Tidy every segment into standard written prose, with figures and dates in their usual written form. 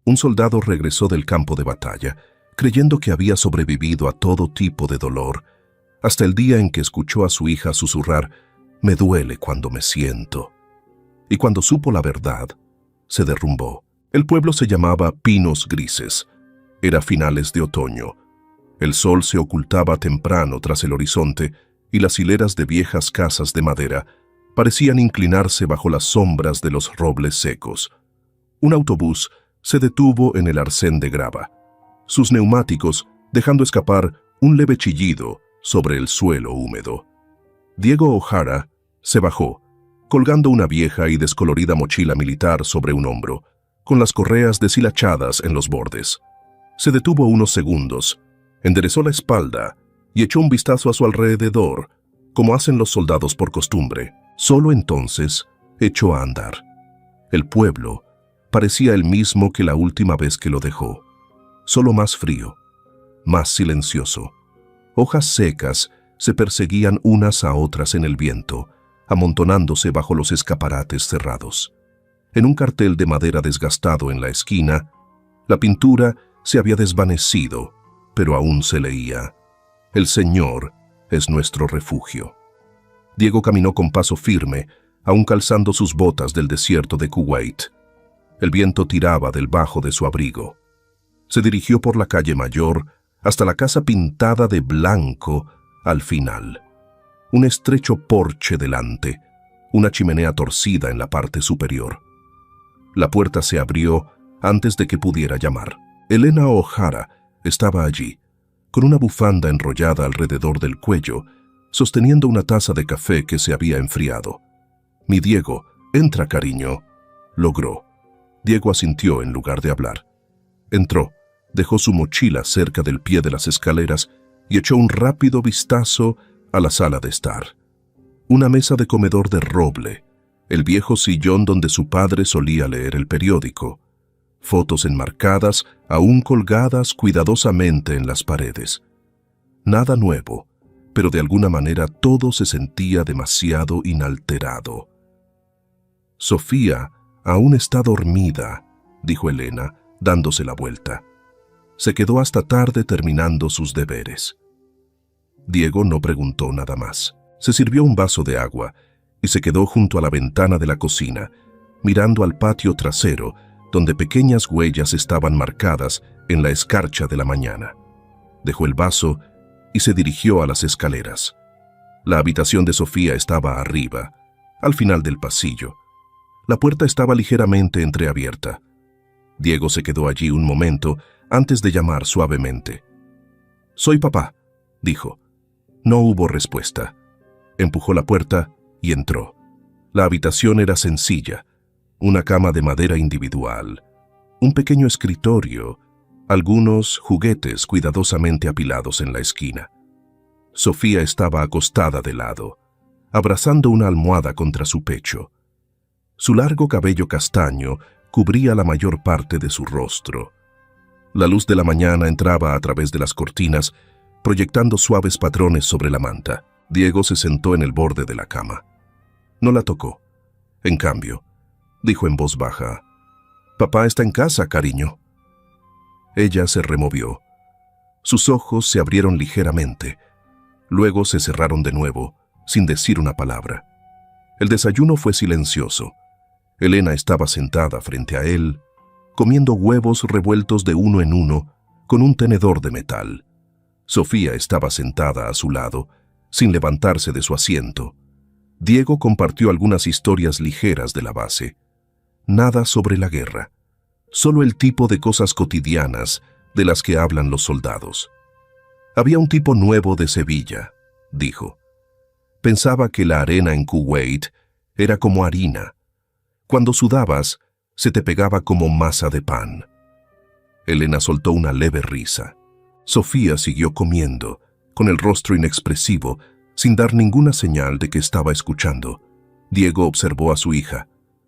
Un soldado regresó del campo de batalla, creyendo que había sobrevivido a todo tipo de dolor, hasta el día en que escuchó a su hija susurrar: «Me duele cuando me siento». Y cuando supo la verdad, se derrumbó. El pueblo se llamaba Pinos Grises. Era finales de otoño. El sol se ocultaba temprano tras el horizonte y las hileras de viejas casas de madera parecían inclinarse bajo las sombras de los robles secos. Un autobús se detuvo en el arcén de grava, sus neumáticos dejando escapar un leve chillido sobre el suelo húmedo. Diego O'Hara se bajó, colgando una vieja y descolorida mochila militar sobre un hombro, con las correas deshilachadas en los bordes. Se detuvo unos segundos, enderezó la espalda y echó un vistazo a su alrededor, como hacen los soldados por costumbre. Solo entonces echó a andar. El pueblo parecía el mismo que la última vez que lo dejó, solo más frío, más silencioso. Hojas secas se perseguían unas a otras en el viento, amontonándose bajo los escaparates cerrados. En un cartel de madera desgastado en la esquina, la pintura se había desvanecido, pero aún se leía: «El Señor es nuestro refugio». Diego caminó con paso firme, aún calzando sus botas del desierto de Kuwait. El viento tiraba del bajo de su abrigo. Se dirigió por la calle mayor hasta la casa pintada de blanco al final. Un estrecho porche delante, una chimenea torcida en la parte superior. La puerta se abrió antes de que pudiera llamar. Elena O'Hara estaba allí, con una bufanda enrollada alrededor del cuello, sosteniendo una taza de café que se había enfriado. «Mi Diego, entra, cariño», logró. Diego asintió en lugar de hablar. Entró, dejó su mochila cerca del pie de las escaleras y echó un rápido vistazo a la sala de estar. Una mesa de comedor de roble, el viejo sillón donde su padre solía leer el periódico, fotos enmarcadas, aún colgadas cuidadosamente en las paredes. Nada nuevo, pero de alguna manera todo se sentía demasiado inalterado. «Sofía aún está dormida», dijo Elena, dándose la vuelta. Se quedó hasta tarde terminando sus deberes. Diego no preguntó nada más. Se sirvió un vaso de agua y se quedó junto a la ventana de la cocina, mirando al patio trasero, donde pequeñas huellas estaban marcadas en la escarcha de la mañana. Dejó el vaso y se dirigió a las escaleras. La habitación de Sofía estaba arriba, al final del pasillo. La puerta estaba ligeramente entreabierta. Diego se quedó allí un momento antes de llamar suavemente. «Soy papá», dijo. No hubo respuesta. Empujó la puerta y entró. La habitación era sencilla, una cama de madera individual, un pequeño escritorio, algunos juguetes cuidadosamente apilados en la esquina. Sofía estaba acostada de lado, abrazando una almohada contra su pecho. Su largo cabello castaño cubría la mayor parte de su rostro. La luz de la mañana entraba a través de las cortinas, proyectando suaves patrones sobre la manta. Diego se sentó en el borde de la cama. No la tocó. En cambio, dijo en voz baja: «Papá está en casa, cariño». Ella se removió. Sus ojos se abrieron ligeramente. Luego se cerraron de nuevo, sin decir una palabra. El desayuno fue silencioso. Elena estaba sentada frente a él, comiendo huevos revueltos de uno en uno con un tenedor de metal. Sofía estaba sentada a su lado, sin levantarse de su asiento. Diego compartió algunas historias ligeras de la base. Nada sobre la guerra, solo el tipo de cosas cotidianas de las que hablan los soldados. Había un tipo nuevo de Sevilla, dijo. Pensaba que la arena en Kuwait era como harina. Cuando sudabas, se te pegaba como masa de pan. Elena soltó una leve risa. Sofía siguió comiendo, con el rostro inexpresivo, sin dar ninguna señal de que estaba escuchando. Diego observó a su hija.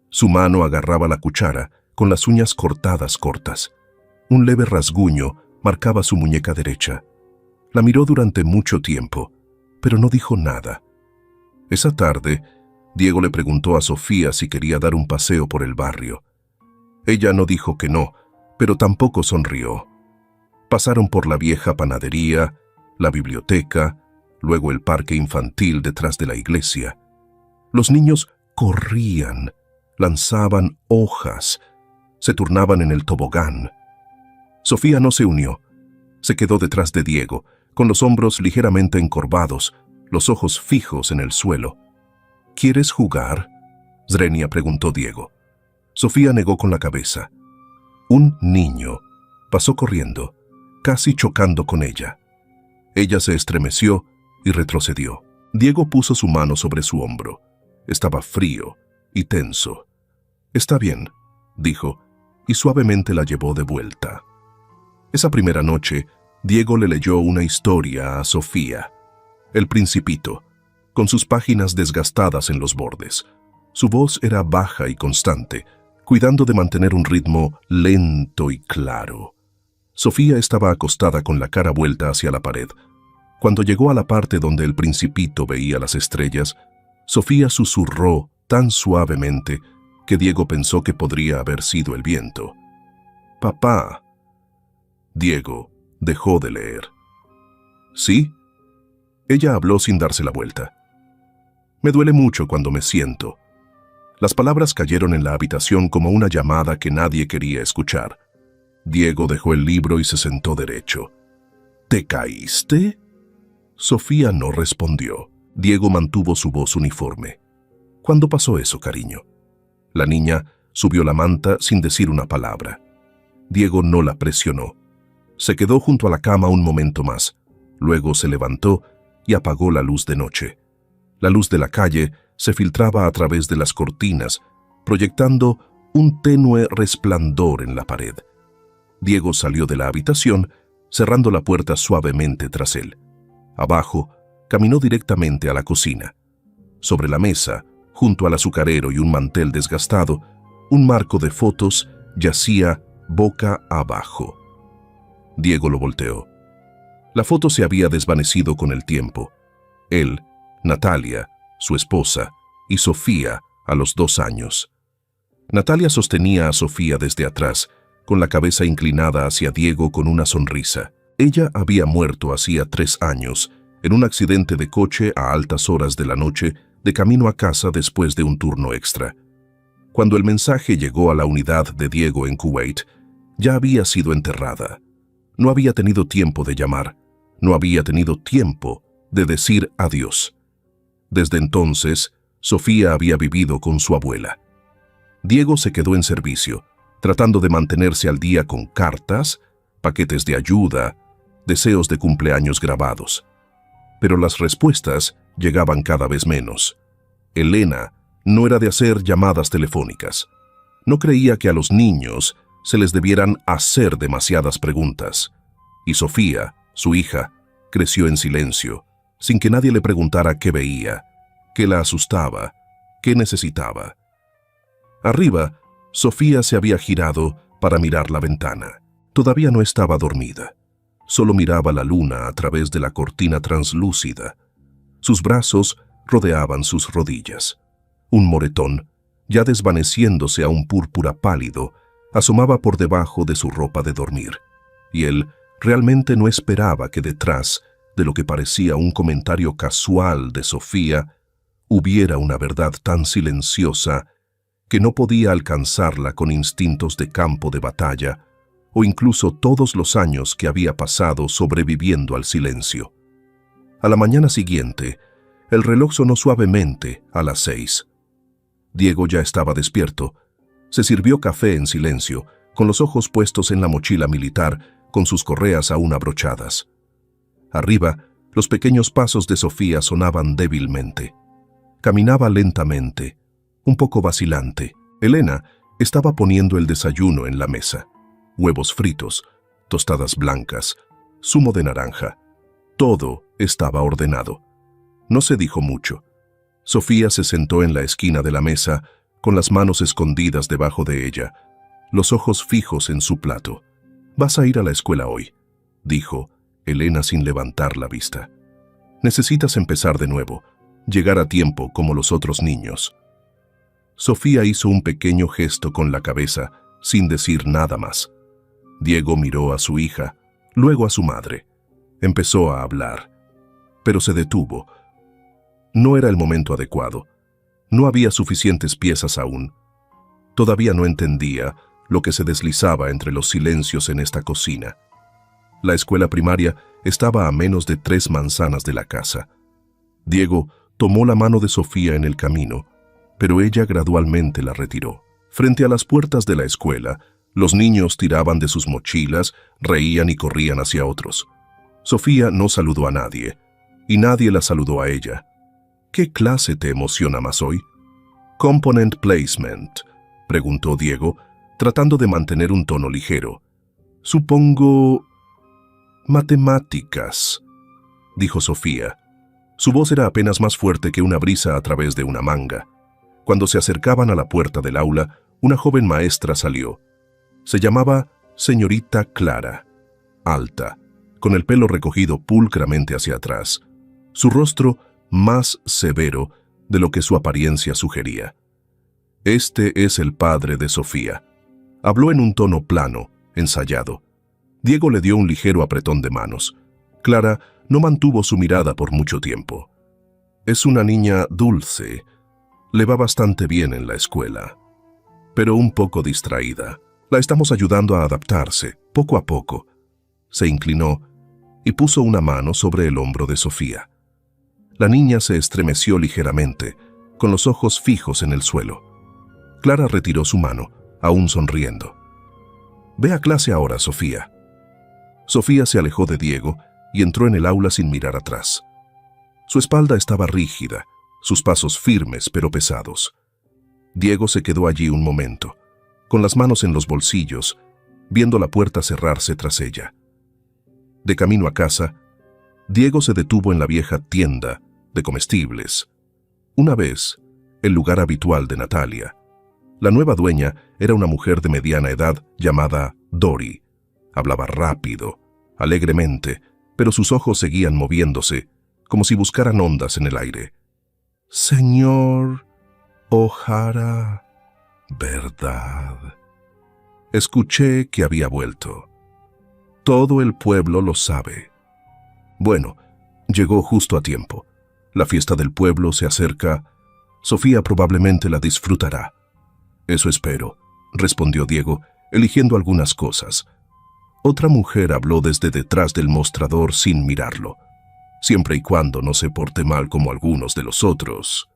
Su mano agarraba la cuchara, con las uñas cortadas cortas. Un leve rasguño marcaba su muñeca derecha. La miró durante mucho tiempo, pero no dijo nada. Esa tarde, Diego le preguntó a Sofía si quería dar un paseo por el barrio. Ella no dijo que no, pero tampoco sonrió. Pasaron por la vieja panadería, la biblioteca, luego el parque infantil detrás de la iglesia. Los niños corrían, lanzaban hojas, se turnaban en el tobogán. Sofía no se unió. Se quedó detrás de Diego, con los hombros ligeramente encorvados, los ojos fijos en el suelo. ¿Quieres jugar?, Zrenia preguntó Diego. Sofía negó con la cabeza. Un niño pasó corriendo, casi chocando con ella. Ella se estremeció y retrocedió. Diego puso su mano sobre su hombro. Estaba frío y tenso. «Está bien», dijo, y suavemente la llevó de vuelta. Esa primera noche, Diego le leyó una historia a Sofía. El Principito, con sus páginas desgastadas en los bordes. Su voz era baja y constante, cuidando de mantener un ritmo lento y claro. Sofía estaba acostada con la cara vuelta hacia la pared. Cuando llegó a la parte donde el Principito veía las estrellas, Sofía susurró tan suavemente que Diego pensó que podría haber sido el viento. «Papá». Diego dejó de leer. «¿Sí?». Ella habló sin darse la vuelta. «Me duele mucho cuando me siento». Las palabras cayeron en la habitación como una llamada que nadie quería escuchar. Diego dejó el libro y se sentó derecho. «¿Te caíste?». Sofía no respondió. Diego mantuvo su voz uniforme. «¿Cuándo pasó eso, cariño?». La niña subió la manta sin decir una palabra. Diego no la presionó. Se quedó junto a la cama un momento más. Luego se levantó y apagó la luz de noche. La luz de la calle se filtraba a través de las cortinas, proyectando un tenue resplandor en la pared. Diego salió de la habitación, cerrando la puerta suavemente tras él. Abajo, caminó directamente a la cocina. Sobre la mesa, junto al azucarero y un mantel desgastado, un marco de fotos yacía boca abajo. Diego lo volteó. La foto se había desvanecido con el tiempo. Él, Natalia, su esposa, y Sofía a los 2 años. Natalia sostenía a Sofía desde atrás, con la cabeza inclinada hacia Diego con una sonrisa. Ella había muerto hacía 3 años, en un accidente de coche a altas horas de la noche, de camino a casa después de un turno extra. Cuando el mensaje llegó a la unidad de Diego en Kuwait, ya había sido enterrada. No había tenido tiempo de llamar, no había tenido tiempo de decir adiós. Desde entonces, Sofía había vivido con su abuela. Diego se quedó en servicio, tratando de mantenerse al día con cartas, paquetes de ayuda, deseos de cumpleaños grabados. Pero las respuestas llegaban cada vez menos. Elena no era de hacer llamadas telefónicas. No creía que a los niños se les debieran hacer demasiadas preguntas. Y Sofía, su hija, creció en silencio, sin que nadie le preguntara qué veía, qué la asustaba, qué necesitaba. Arriba, Sofía se había girado para mirar la ventana. Todavía no estaba dormida. Solo miraba la luna a través de la cortina translúcida. Sus brazos rodeaban sus rodillas. Un moretón, ya desvaneciéndose a un púrpura pálido, asomaba por debajo de su ropa de dormir. Y él realmente no esperaba que detrás de lo que parecía un comentario casual de Sofía, hubiera una verdad tan silenciosa que no podía alcanzarla con instintos de campo de batalla, o incluso todos los años que había pasado sobreviviendo al silencio. A la mañana siguiente, el reloj sonó suavemente a las 6. Diego ya estaba despierto. Se sirvió café en silencio, con los ojos puestos en la mochila militar, con sus correas aún abrochadas. Arriba, los pequeños pasos de Sofía sonaban débilmente. Caminaba lentamente, un poco vacilante. Elena estaba poniendo el desayuno en la mesa. Huevos fritos, tostadas blancas, zumo de naranja. Todo estaba ordenado. No se dijo mucho. Sofía se sentó en la esquina de la mesa, con las manos escondidas debajo de ella, los ojos fijos en su plato. «Vas a ir a la escuela hoy», dijo Elena sin levantar la vista. «Necesitas empezar de nuevo, llegar a tiempo como los otros niños». Sofía hizo un pequeño gesto con la cabeza, sin decir nada más. Diego miró a su hija, luego a su madre. Empezó a hablar, pero se detuvo. No era el momento adecuado. No había suficientes piezas aún. Todavía no entendía lo que se deslizaba entre los silencios en esta cocina. La escuela primaria estaba a menos de 3 manzanas de la casa. Diego tomó la mano de Sofía en el camino, pero ella gradualmente la retiró. Frente a las puertas de la escuela, los niños tiraban de sus mochilas, reían y corrían hacia otros. Sofía no saludó a nadie, y nadie la saludó a ella. ¿Qué clase te emociona más hoy? Component placement, preguntó Diego, tratando de mantener un tono ligero. Supongo... matemáticas, dijo Sofía. Su voz era apenas más fuerte que una brisa a través de una manga. Cuando se acercaban a la puerta del aula, una joven maestra salió. Se llamaba señorita Clara, alta, con el pelo recogido pulcramente hacia atrás, su rostro más severo de lo que su apariencia sugería. Este es el padre de Sofía. Habló en un tono plano, ensayado. Diego le dio un ligero apretón de manos. Clara no mantuvo su mirada por mucho tiempo. Es una niña dulce. Le va bastante bien en la escuela, pero un poco distraída. La estamos ayudando a adaptarse, poco a poco. Se inclinó y puso una mano sobre el hombro de Sofía. La niña se estremeció ligeramente, con los ojos fijos en el suelo. Clara retiró su mano, aún sonriendo. Ve a clase ahora, Sofía. Sofía se alejó de Diego y entró en el aula sin mirar atrás. Su espalda estaba rígida, sus pasos firmes pero pesados. Diego se quedó allí un momento, con las manos en los bolsillos, viendo la puerta cerrarse tras ella. De camino a casa, Diego se detuvo en la vieja tienda de comestibles. Una vez, el lugar habitual de Natalia. La nueva dueña era una mujer de mediana edad llamada Dori. Hablaba rápido, alegremente, pero sus ojos seguían moviéndose, como si buscaran ondas en el aire. Señor O'Hara, ¿verdad? Escuché que había vuelto. Todo el pueblo lo sabe. Bueno, llegó justo a tiempo. La fiesta del pueblo se acerca. Sofía probablemente la disfrutará. Eso espero, respondió Diego, eligiendo algunas cosas. Otra mujer habló desde detrás del mostrador sin mirarlo, siempre y cuando no se porte mal como algunos de los otros.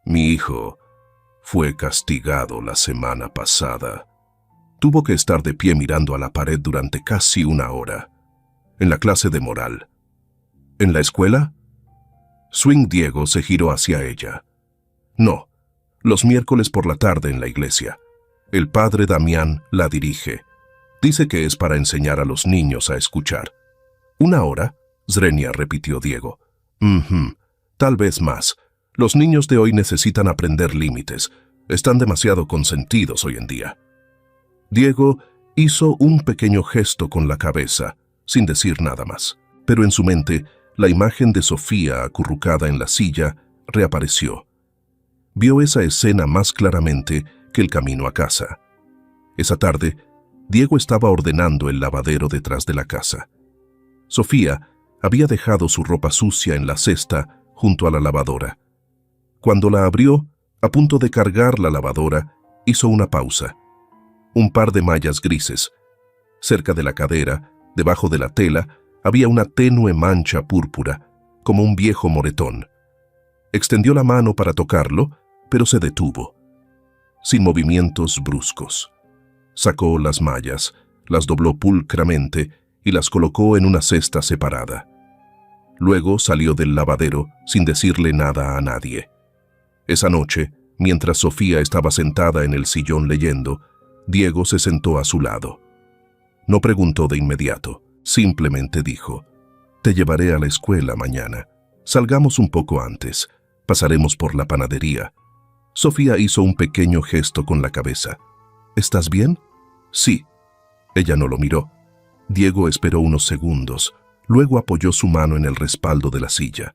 Mi hijo fue castigado la semana pasada. Tuvo que estar de pie mirando a la pared durante casi 1 hora, en la clase de moral. ¿En la escuela? Swing Diego se giró hacia ella. No, los miércoles por la tarde en la iglesia. El padre Damián la dirige. Dice que es para enseñar a los niños a escuchar. 1 hora, Zrenia repitió Diego. Tal vez más. Los niños de hoy necesitan aprender límites. Están demasiado consentidos hoy en día. Diego hizo un pequeño gesto con la cabeza, sin decir nada más. Pero en su mente, la imagen de Sofía acurrucada en la silla reapareció. Vio esa escena más claramente que el camino a casa. Esa tarde, Diego estaba ordenando el lavadero detrás de la casa. Sofía había dejado su ropa sucia en la cesta junto a la lavadora. Cuando la abrió, a punto de cargar la lavadora, hizo una pausa. Un par de mallas grises. Cerca de la cadera, debajo de la tela, había una tenue mancha púrpura, como un viejo moretón. Extendió la mano para tocarlo, pero se detuvo, sin movimientos bruscos. Sacó las mallas, las dobló pulcramente y las colocó en una cesta separada. Luego salió del lavadero sin decirle nada a nadie. Esa noche, mientras Sofía estaba sentada en el sillón leyendo, Diego se sentó a su lado. No preguntó de inmediato, simplemente dijo: «Te llevaré a la escuela mañana. Salgamos un poco antes. Pasaremos por la panadería». Sofía hizo un pequeño gesto con la cabeza. «¿Estás bien?» «Sí». Ella no lo miró. Diego esperó unos segundos, luego apoyó su mano en el respaldo de la silla.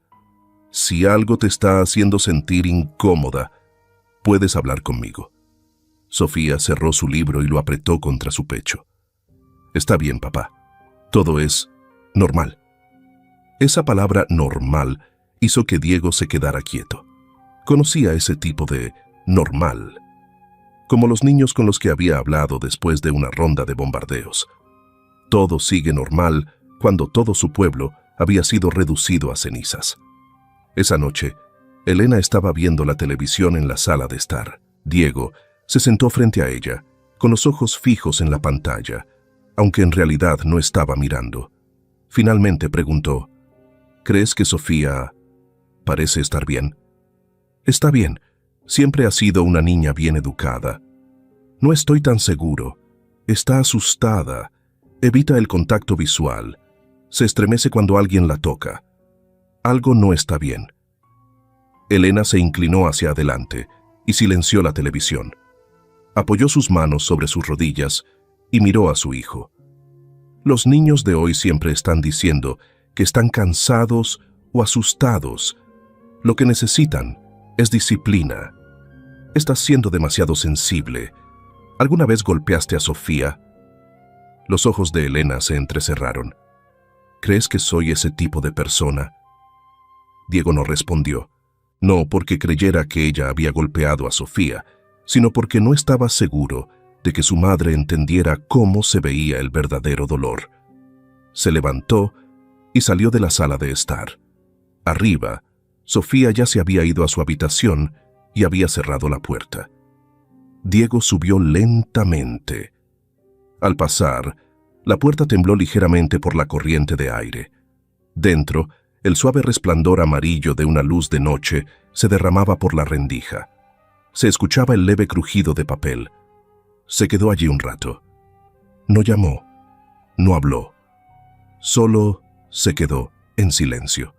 «Si algo te está haciendo sentir incómoda, puedes hablar conmigo». Sofía cerró su libro y lo apretó contra su pecho. Está bien, papá. Todo es normal. Esa palabra normal hizo que Diego se quedara quieto. Conocía ese tipo de normal, como los niños con los que había hablado después de una ronda de bombardeos. Todo sigue normal cuando todo su pueblo había sido reducido a cenizas. Esa noche, Elena estaba viendo la televisión en la sala de estar. Diego se sentó frente a ella, con los ojos fijos en la pantalla, aunque en realidad no estaba mirando. Finalmente preguntó, ¿crees que Sofía parece estar bien? Está bien, siempre ha sido una niña bien educada. No estoy tan seguro. Está asustada, evita el contacto visual, se estremece cuando alguien la toca. Algo no está bien. Elena se inclinó hacia adelante y silenció la televisión. Apoyó sus manos sobre sus rodillas y miró a su hijo. Los niños de hoy siempre están diciendo que están cansados o asustados. Lo que necesitan es disciplina. Estás siendo demasiado sensible. ¿Alguna vez golpeaste a Sofía? Los ojos de Elena se entrecerraron. ¿Crees que soy ese tipo de persona? Diego no respondió. No porque creyera que ella había golpeado a Sofía, sino porque no estaba seguro de que su madre entendiera cómo se veía el verdadero dolor. Se levantó y salió de la sala de estar. Arriba, Sofía ya se había ido a su habitación y había cerrado la puerta. Diego subió lentamente. Al pasar, la puerta tembló ligeramente por la corriente de aire. Dentro, el suave resplandor amarillo de una luz de noche se derramaba por la rendija. Se escuchaba el leve crujido de papel. Se quedó allí un rato. No llamó, no habló. Solo se quedó en silencio.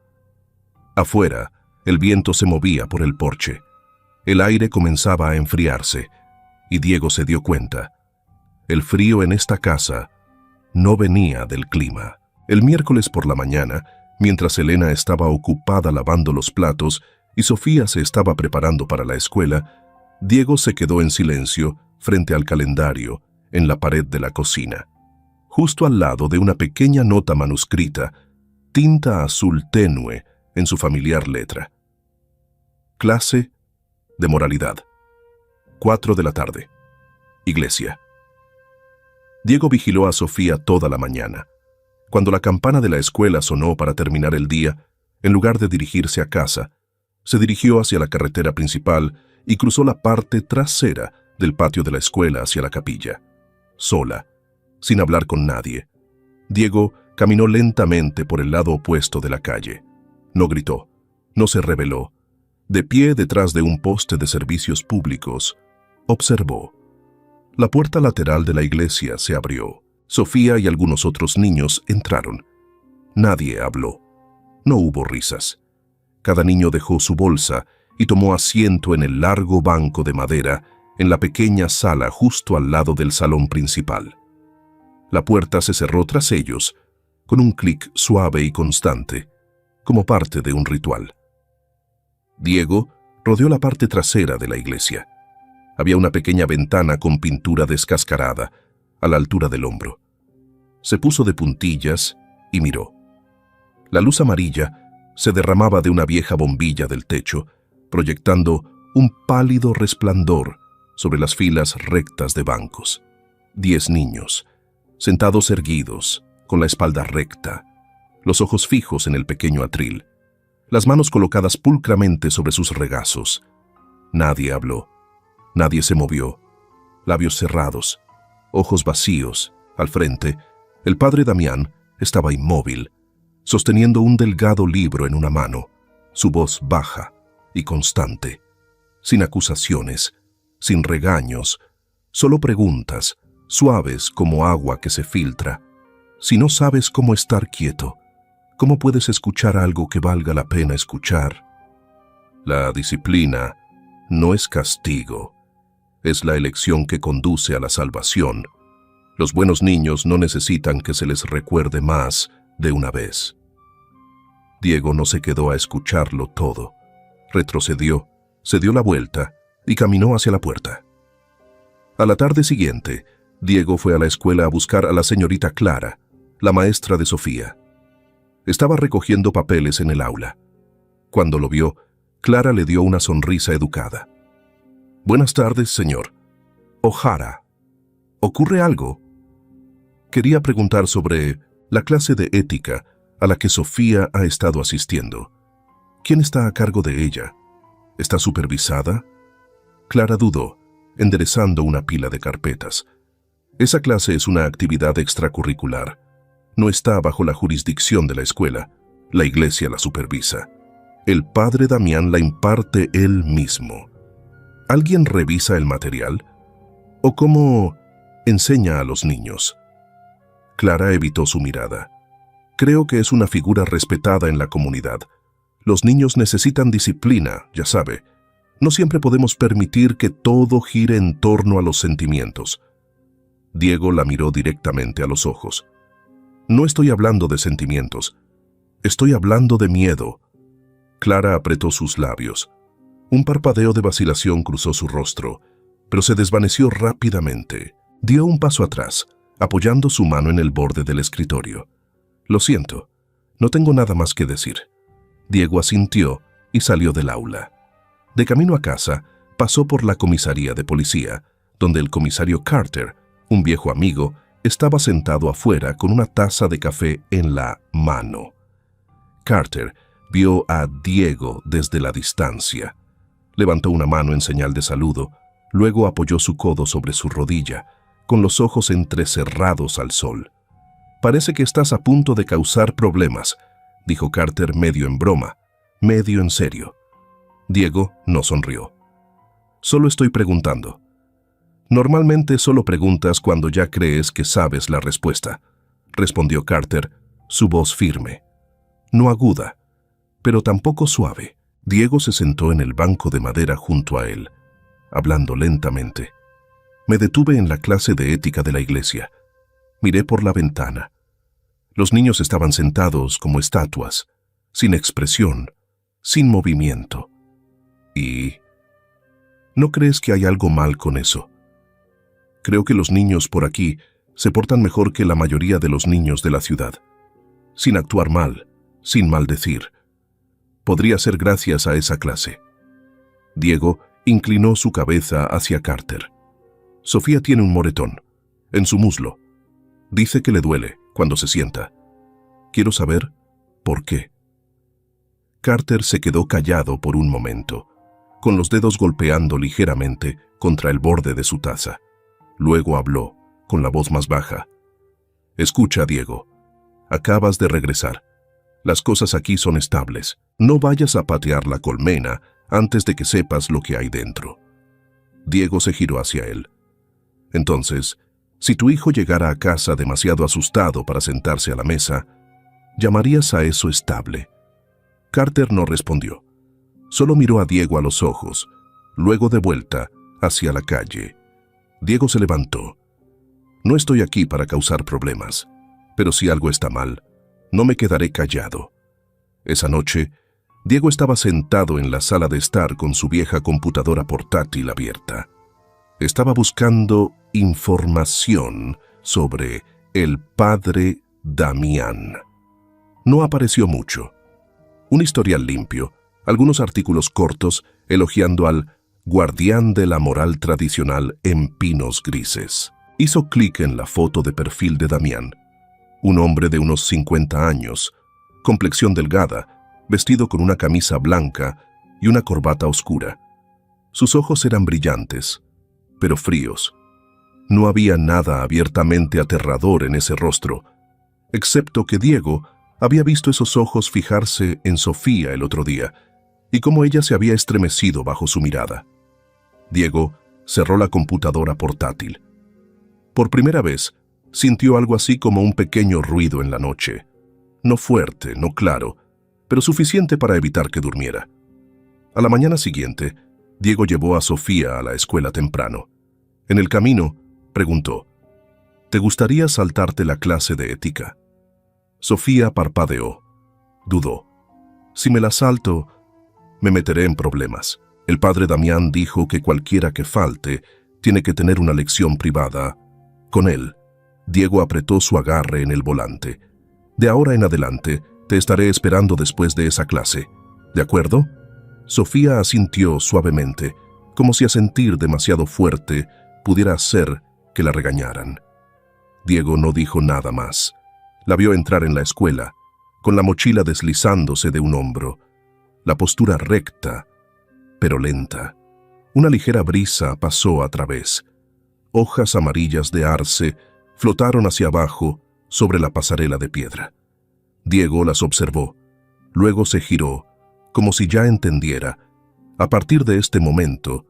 Afuera, el viento se movía por el porche. El aire comenzaba a enfriarse, y Diego se dio cuenta. El frío en esta casa no venía del clima. El miércoles por la mañana, mientras Elena estaba ocupada lavando los platos y Sofía se estaba preparando para la escuela, Diego se quedó en silencio frente al calendario en la pared de la cocina. Justo al lado de una pequeña nota manuscrita, tinta azul tenue en su familiar letra. Clase de moralidad. 4 de la tarde. Iglesia. Diego vigiló a Sofía toda la mañana. Cuando la campana de la escuela sonó para terminar el día, en lugar de dirigirse a casa, se dirigió hacia la carretera principal y cruzó la parte trasera del patio de la escuela hacia la capilla. Sola, sin hablar con nadie, Diego caminó lentamente por el lado opuesto de la calle. No gritó, no se rebeló. De pie detrás de un poste de servicios públicos, observó. La puerta lateral de la iglesia se abrió. Sofía y algunos otros niños entraron. Nadie habló. No hubo risas. Cada niño dejó su bolsa y tomó asiento en el largo banco de madera en la pequeña sala justo al lado del salón principal. La puerta se cerró tras ellos, con un clic suave y constante, como parte de un ritual. Diego rodeó la parte trasera de la iglesia. Había una pequeña ventana con pintura descascarada, a la altura del hombro. Se puso de puntillas y miró. La luz amarilla se derramaba de una vieja bombilla del techo, proyectando un pálido resplandor sobre las filas rectas de bancos. 10 niños, sentados erguidos, con la espalda recta, los ojos fijos en el pequeño atril, las manos colocadas pulcramente sobre sus regazos. Nadie habló, nadie se movió, labios cerrados, ojos vacíos. Al frente, el padre Damián estaba inmóvil, sosteniendo un delgado libro en una mano, su voz baja y constante, sin acusaciones, sin regaños, solo preguntas, suaves como agua que se filtra. Si no sabes cómo estar quieto, ¿cómo puedes escuchar algo que valga la pena escuchar? La disciplina no es castigo, es la elección que conduce a la salvación. Los buenos niños no necesitan que se les recuerde más de una vez. Diego no se quedó a escucharlo todo. Retrocedió, se dio la vuelta y caminó hacia la puerta. A la tarde siguiente, Diego fue a la escuela a buscar a la señorita Clara, la maestra de Sofía. Estaba recogiendo papeles en el aula. Cuando lo vio, Clara le dio una sonrisa educada. «Buenas tardes, señor O'Hara. ¿Ocurre algo?» Quería preguntar sobre la clase de ética a la que Sofía ha estado asistiendo. ¿Quién está a cargo de ella? ¿Está supervisada? Clara dudó, enderezando una pila de carpetas. Esa clase es una actividad extracurricular. No está bajo la jurisdicción de la escuela. La iglesia la supervisa. El padre Damián la imparte él mismo. ¿Alguien revisa el material? ¿O cómo enseña a los niños? Clara evitó su mirada. Creo que es una figura respetada en la comunidad. Los niños necesitan disciplina, ya sabe. No siempre podemos permitir que todo gire en torno a los sentimientos. Diego la miró directamente a los ojos. No estoy hablando de sentimientos. Estoy hablando de miedo. Clara apretó sus labios. Un parpadeo de vacilación cruzó su rostro, pero se desvaneció rápidamente. Dio un paso atrás, apoyando su mano en el borde del escritorio. Lo siento, no tengo nada más que decir. Diego asintió y salió del aula. De camino a casa, pasó por la comisaría de policía, donde el comisario Carter, un viejo amigo, estaba sentado afuera con una taza de café en la mano. Carter vio a Diego desde la distancia. Levantó una mano en señal de saludo, luego apoyó su codo sobre su rodilla, con los ojos entrecerrados al sol. «Parece que estás a punto de causar problemas», dijo Carter medio en broma, medio en serio. Diego no sonrió. «Solo estoy preguntando». «Normalmente solo preguntas cuando ya crees que sabes la respuesta», respondió Carter, su voz firme. No aguda, pero tampoco suave. Diego se sentó en el banco de madera junto a él, hablando lentamente. Me detuve en la clase de ética de la iglesia. Miré por la ventana. Los niños estaban sentados como estatuas, sin expresión, sin movimiento. ¿Y no crees que hay algo mal con eso? Creo que los niños por aquí se portan mejor que la mayoría de los niños de la ciudad. Sin actuar mal, sin maldecir. Podría ser gracias a esa clase. Diego inclinó su cabeza hacia Carter. Sofía tiene un moretón, en su muslo. Dice que le duele cuando se sienta. Quiero saber por qué. Carter se quedó callado por un momento, con los dedos golpeando ligeramente contra el borde de su taza. Luego habló, con la voz más baja. Escucha, Diego. Acabas de regresar. Las cosas aquí son estables. No vayas a patear la colmena antes de que sepas lo que hay dentro. Diego se giró hacia él. Entonces, si tu hijo llegara a casa demasiado asustado para sentarse a la mesa, ¿llamarías a eso estable? Carter no respondió. Solo miró a Diego a los ojos, luego de vuelta hacia la calle. Diego se levantó. No estoy aquí para causar problemas, pero si algo está mal, no me quedaré callado. Esa noche, Diego estaba sentado en la sala de estar con su vieja computadora portátil abierta. Estaba buscando información sobre el padre Damián. No apareció mucho. Un historial limpio, algunos artículos cortos elogiando al guardián de la moral tradicional en pinos grises. Hizo clic en la foto de perfil de Damián. Un hombre de unos 50 años, complexión delgada, vestido con una camisa blanca y una corbata oscura. Sus ojos eran brillantes, pero fríos. No había nada abiertamente aterrador en ese rostro, excepto que Diego había visto esos ojos fijarse en Sofía el otro día, y cómo ella se había estremecido bajo su mirada. Diego cerró la computadora portátil. Por primera vez, sintió algo así como un pequeño ruido en la noche. No fuerte, no claro, pero suficiente para evitar que durmiera. A la mañana siguiente, Diego llevó a Sofía a la escuela temprano. En el camino, preguntó, ¿te gustaría saltarte la clase de ética? Sofía parpadeó. Dudó. Si me la salto, me meteré en problemas. El padre Damián dijo que cualquiera que falte tiene que tener una lección privada Con él, Diego apretó su agarre en el volante. «De ahora en adelante, te estaré esperando después de esa clase. ¿De acuerdo?» Sofía asintió suavemente, como si asentir demasiado fuerte pudiera hacer que la regañaran. Diego no dijo nada más. La vio entrar en la escuela, con la mochila deslizándose de un hombro, la postura recta, pero lenta. Una ligera brisa pasó a través. Hojas amarillas de arce flotaron hacia abajo sobre la pasarela de piedra. Diego las observó, luego se giró, como si ya entendiera. A partir de este momento,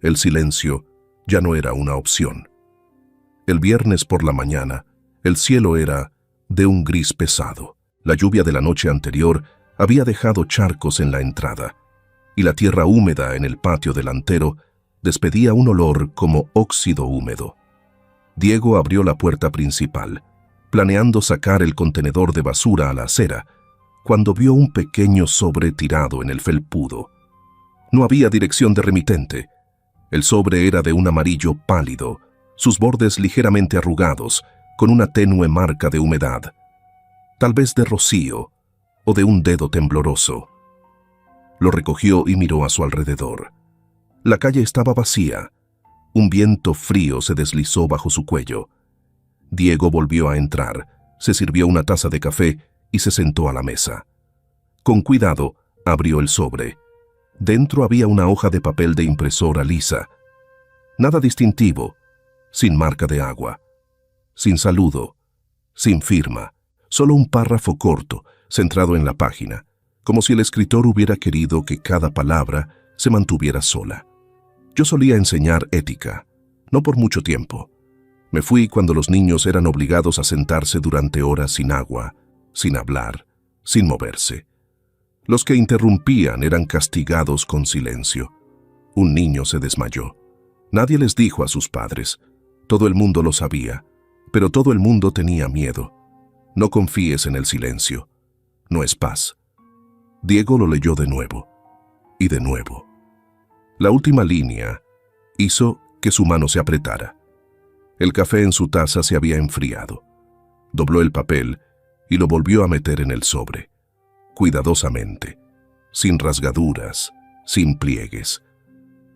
el silencio ya no era una opción. El viernes por la mañana, el cielo era de un gris pesado. La lluvia de la noche anterior había dejado charcos en la entrada, y la tierra húmeda en el patio delantero despedía un olor como óxido húmedo. Diego abrió la puerta principal, planeando sacar el contenedor de basura a la acera, cuando vio un pequeño sobre tirado en el felpudo. No había dirección de remitente. El sobre era de un amarillo pálido, sus bordes ligeramente arrugados, con una tenue marca de humedad, tal vez de rocío o de un dedo tembloroso. Lo recogió y miró a su alrededor. La calle estaba vacía. Un viento frío se deslizó bajo su cuello. Diego volvió a entrar, se sirvió una taza de café y se sentó a la mesa. Con cuidado, abrió el sobre. Dentro había una hoja de papel de impresora lisa. Nada distintivo, sin marca de agua, sin saludo, sin firma, solo un párrafo corto, centrado en la página, como si el escritor hubiera querido que cada palabra se mantuviera sola. Yo solía enseñar ética, no por mucho tiempo. Me fui cuando los niños eran obligados a sentarse durante horas sin agua, sin hablar, sin moverse. Los que interrumpían eran castigados con silencio. Un niño se desmayó. Nadie les dijo a sus padres. Todo el mundo lo sabía, pero todo el mundo tenía miedo. No confíes en el silencio. No es paz. Diego lo leyó de nuevo, y de nuevo. La última línea hizo que su mano se apretara. El café en su taza se había enfriado. Dobló el papel y lo volvió a meter en el sobre, cuidadosamente, sin rasgaduras, sin pliegues.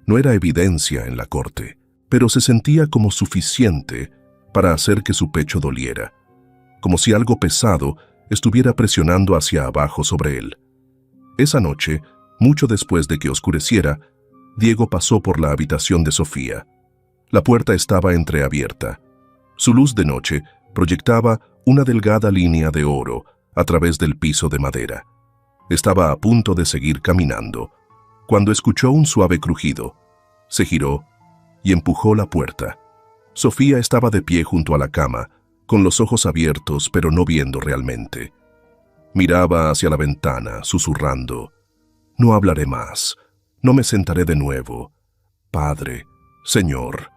No era evidencia en la corte, pero se sentía como suficiente para hacer que su pecho doliera, como si algo pesado estuviera presionando hacia abajo sobre él. Esa noche, mucho después de que oscureciera, Diego pasó por la habitación de Sofía. La puerta estaba entreabierta. Su luz de noche proyectaba una delgada línea de oro a través del piso de madera. Estaba a punto de seguir caminando, cuando escuchó un suave crujido. Se giró y empujó la puerta. Sofía estaba de pie junto a la cama, con los ojos abiertos pero no viendo realmente. Miraba hacia la ventana, susurrando: «No hablaré más, no me sentaré de nuevo. Padre, Señor».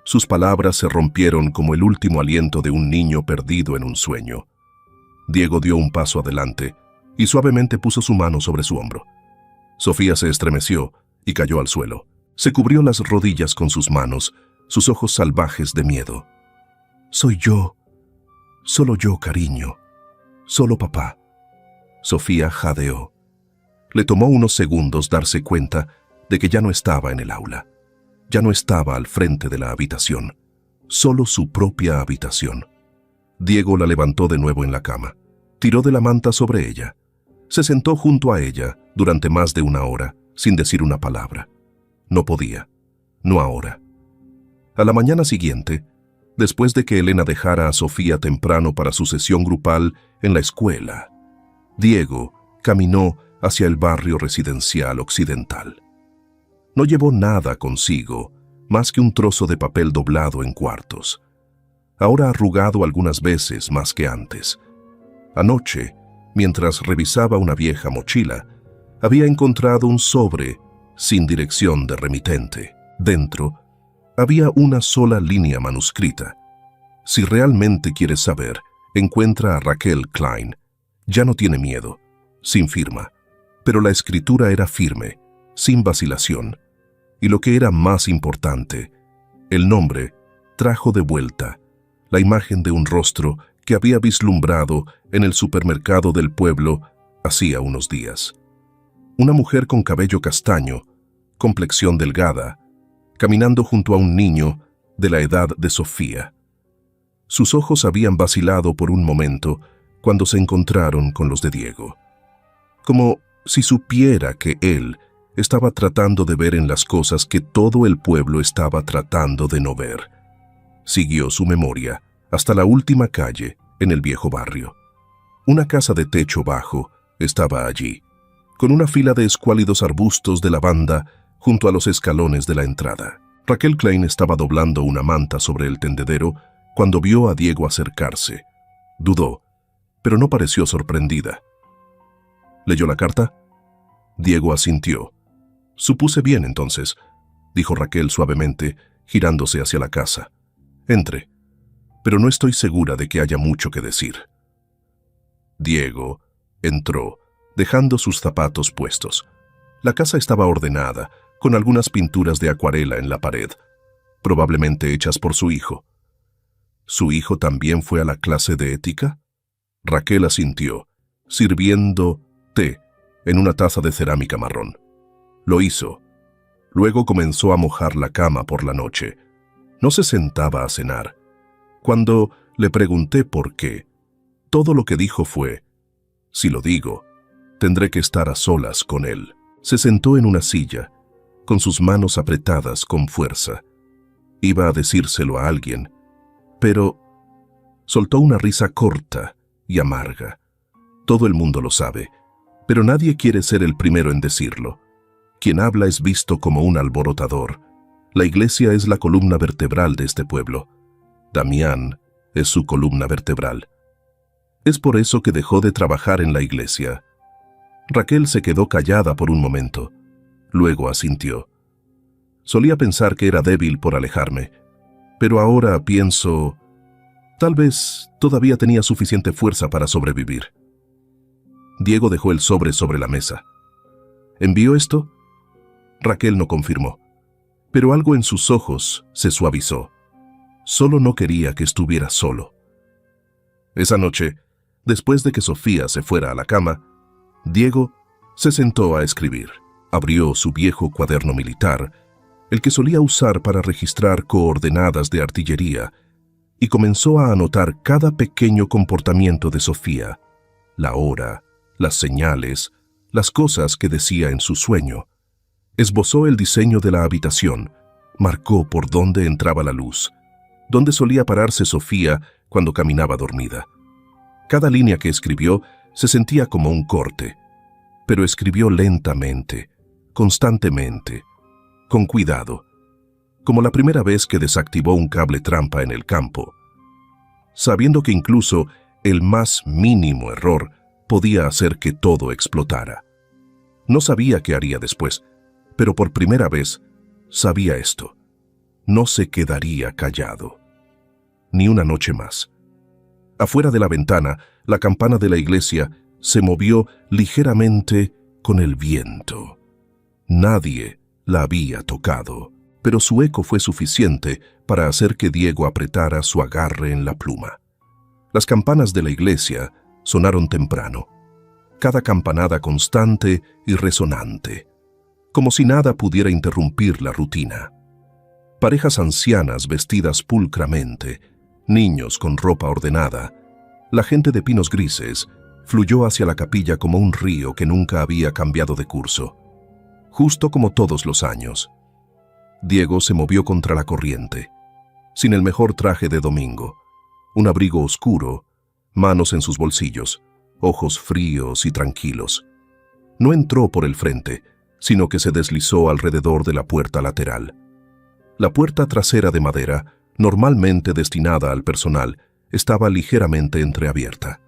Sus palabras se rompieron como el último aliento de un niño perdido en un sueño. Diego dio un paso adelante y suavemente puso su mano sobre su hombro. Sofía se estremeció y cayó al suelo. Se cubrió las rodillas con sus manos, sus ojos salvajes de miedo. «Soy yo, solo yo, cariño, solo papá». Sofía jadeó. Le tomó unos segundos darse cuenta de que ya no estaba en el aula. Ya no estaba al frente de la habitación, solo su propia habitación. Diego la levantó de nuevo en la cama, tiró de la manta sobre ella. Se sentó junto a ella durante más de una hora, sin decir una palabra. No podía, no ahora. A la mañana siguiente, después de que Elena dejara a Sofía temprano para su sesión grupal en la escuela, Diego caminó hacia el barrio residencial occidental. No llevó nada consigo, más que un trozo de papel doblado en cuartos, ahora arrugado algunas veces más que antes. Anoche, mientras revisaba una vieja mochila, había encontrado un sobre sin dirección de remitente. Dentro había una sola línea manuscrita. Si realmente quieres saber, encuentra a Raquel Klein. Ya no tiene miedo, sin firma, pero la escritura era firme, sin vacilación. Y lo que era más importante, el nombre trajo de vuelta la imagen de un rostro que había vislumbrado en el supermercado del pueblo hacía unos días. Una mujer con cabello castaño, complexión delgada, caminando junto a un niño de la edad de Sofía. Sus ojos habían vacilado por un momento cuando se encontraron con los de Diego, como si supiera que él estaba tratando de ver en las cosas que todo el pueblo estaba tratando de no ver. Siguió su memoria hasta la última calle en el viejo barrio. Una casa de techo bajo estaba allí, con una fila de escuálidos arbustos de lavanda junto a los escalones de la entrada. Raquel Klein estaba doblando una manta sobre el tendedero cuando vio a Diego acercarse. Dudó, pero no pareció sorprendida. ¿Leyó la carta? Diego asintió. Supuse bien entonces, dijo Raquel suavemente, girándose hacia la casa. Entre, pero no estoy segura de que haya mucho que decir. Diego entró, dejando sus zapatos puestos. La casa estaba ordenada, con algunas pinturas de acuarela en la pared, probablemente hechas por su hijo. ¿Su hijo también fue a la clase de ética? Raquel asintió, sirviendo té en una taza de cerámica marrón. Lo hizo. Luego comenzó a mojar la cama por la noche. No se sentaba a cenar. Cuando le pregunté por qué, todo lo que dijo fue: si lo digo, tendré que estar a solas con él. Se sentó en una silla, con sus manos apretadas con fuerza. Iba a decírselo a alguien, pero soltó una risa corta y amarga. Todo el mundo lo sabe, pero nadie quiere ser el primero en decirlo. Quien habla es visto como un alborotador. La iglesia es la columna vertebral de este pueblo. Damián es su columna vertebral. Es por eso que dejó de trabajar en la iglesia. Raquel se quedó callada por un momento. Luego asintió. Solía pensar que era débil por alejarme, pero ahora pienso, tal vez todavía tenía suficiente fuerza para sobrevivir. Diego dejó el sobre la mesa. ¿Envió esto? Raquel no confirmó, pero algo en sus ojos se suavizó. Solo no quería que estuviera solo. Esa noche, después de que Sofía se fuera a la cama, Diego se sentó a escribir. Abrió su viejo cuaderno militar, el que solía usar para registrar coordenadas de artillería, y comenzó a anotar cada pequeño comportamiento de Sofía, la hora, las señales, las cosas que decía en su sueño. Esbozó el diseño de la habitación, marcó por dónde entraba la luz, dónde solía pararse Sofía cuando caminaba dormida. Cada línea que escribió se sentía como un corte, pero escribió lentamente, constantemente, con cuidado, como la primera vez que desactivó un cable trampa en el campo, sabiendo que incluso el más mínimo error podía hacer que todo explotara. No sabía qué haría después, pero por primera vez sabía esto: no se quedaría callado. Ni una noche más. Afuera de la ventana, la campana de la iglesia se movió ligeramente con el viento. Nadie la había tocado, pero su eco fue suficiente para hacer que Diego apretara su agarre en la pluma. Las campanas de la iglesia sonaron temprano, cada campanada constante y resonante, como si nada pudiera interrumpir la rutina. Parejas ancianas vestidas pulcramente, niños con ropa ordenada, la gente de pinos grises, fluyó hacia la capilla como un río que nunca había cambiado de curso, justo como todos los años. Diego se movió contra la corriente, sin el mejor traje de domingo, un abrigo oscuro, manos en sus bolsillos, ojos fríos y tranquilos. No entró por el frente, sino que se deslizó alrededor de la puerta lateral. La puerta trasera de madera, normalmente destinada al personal, estaba ligeramente entreabierta.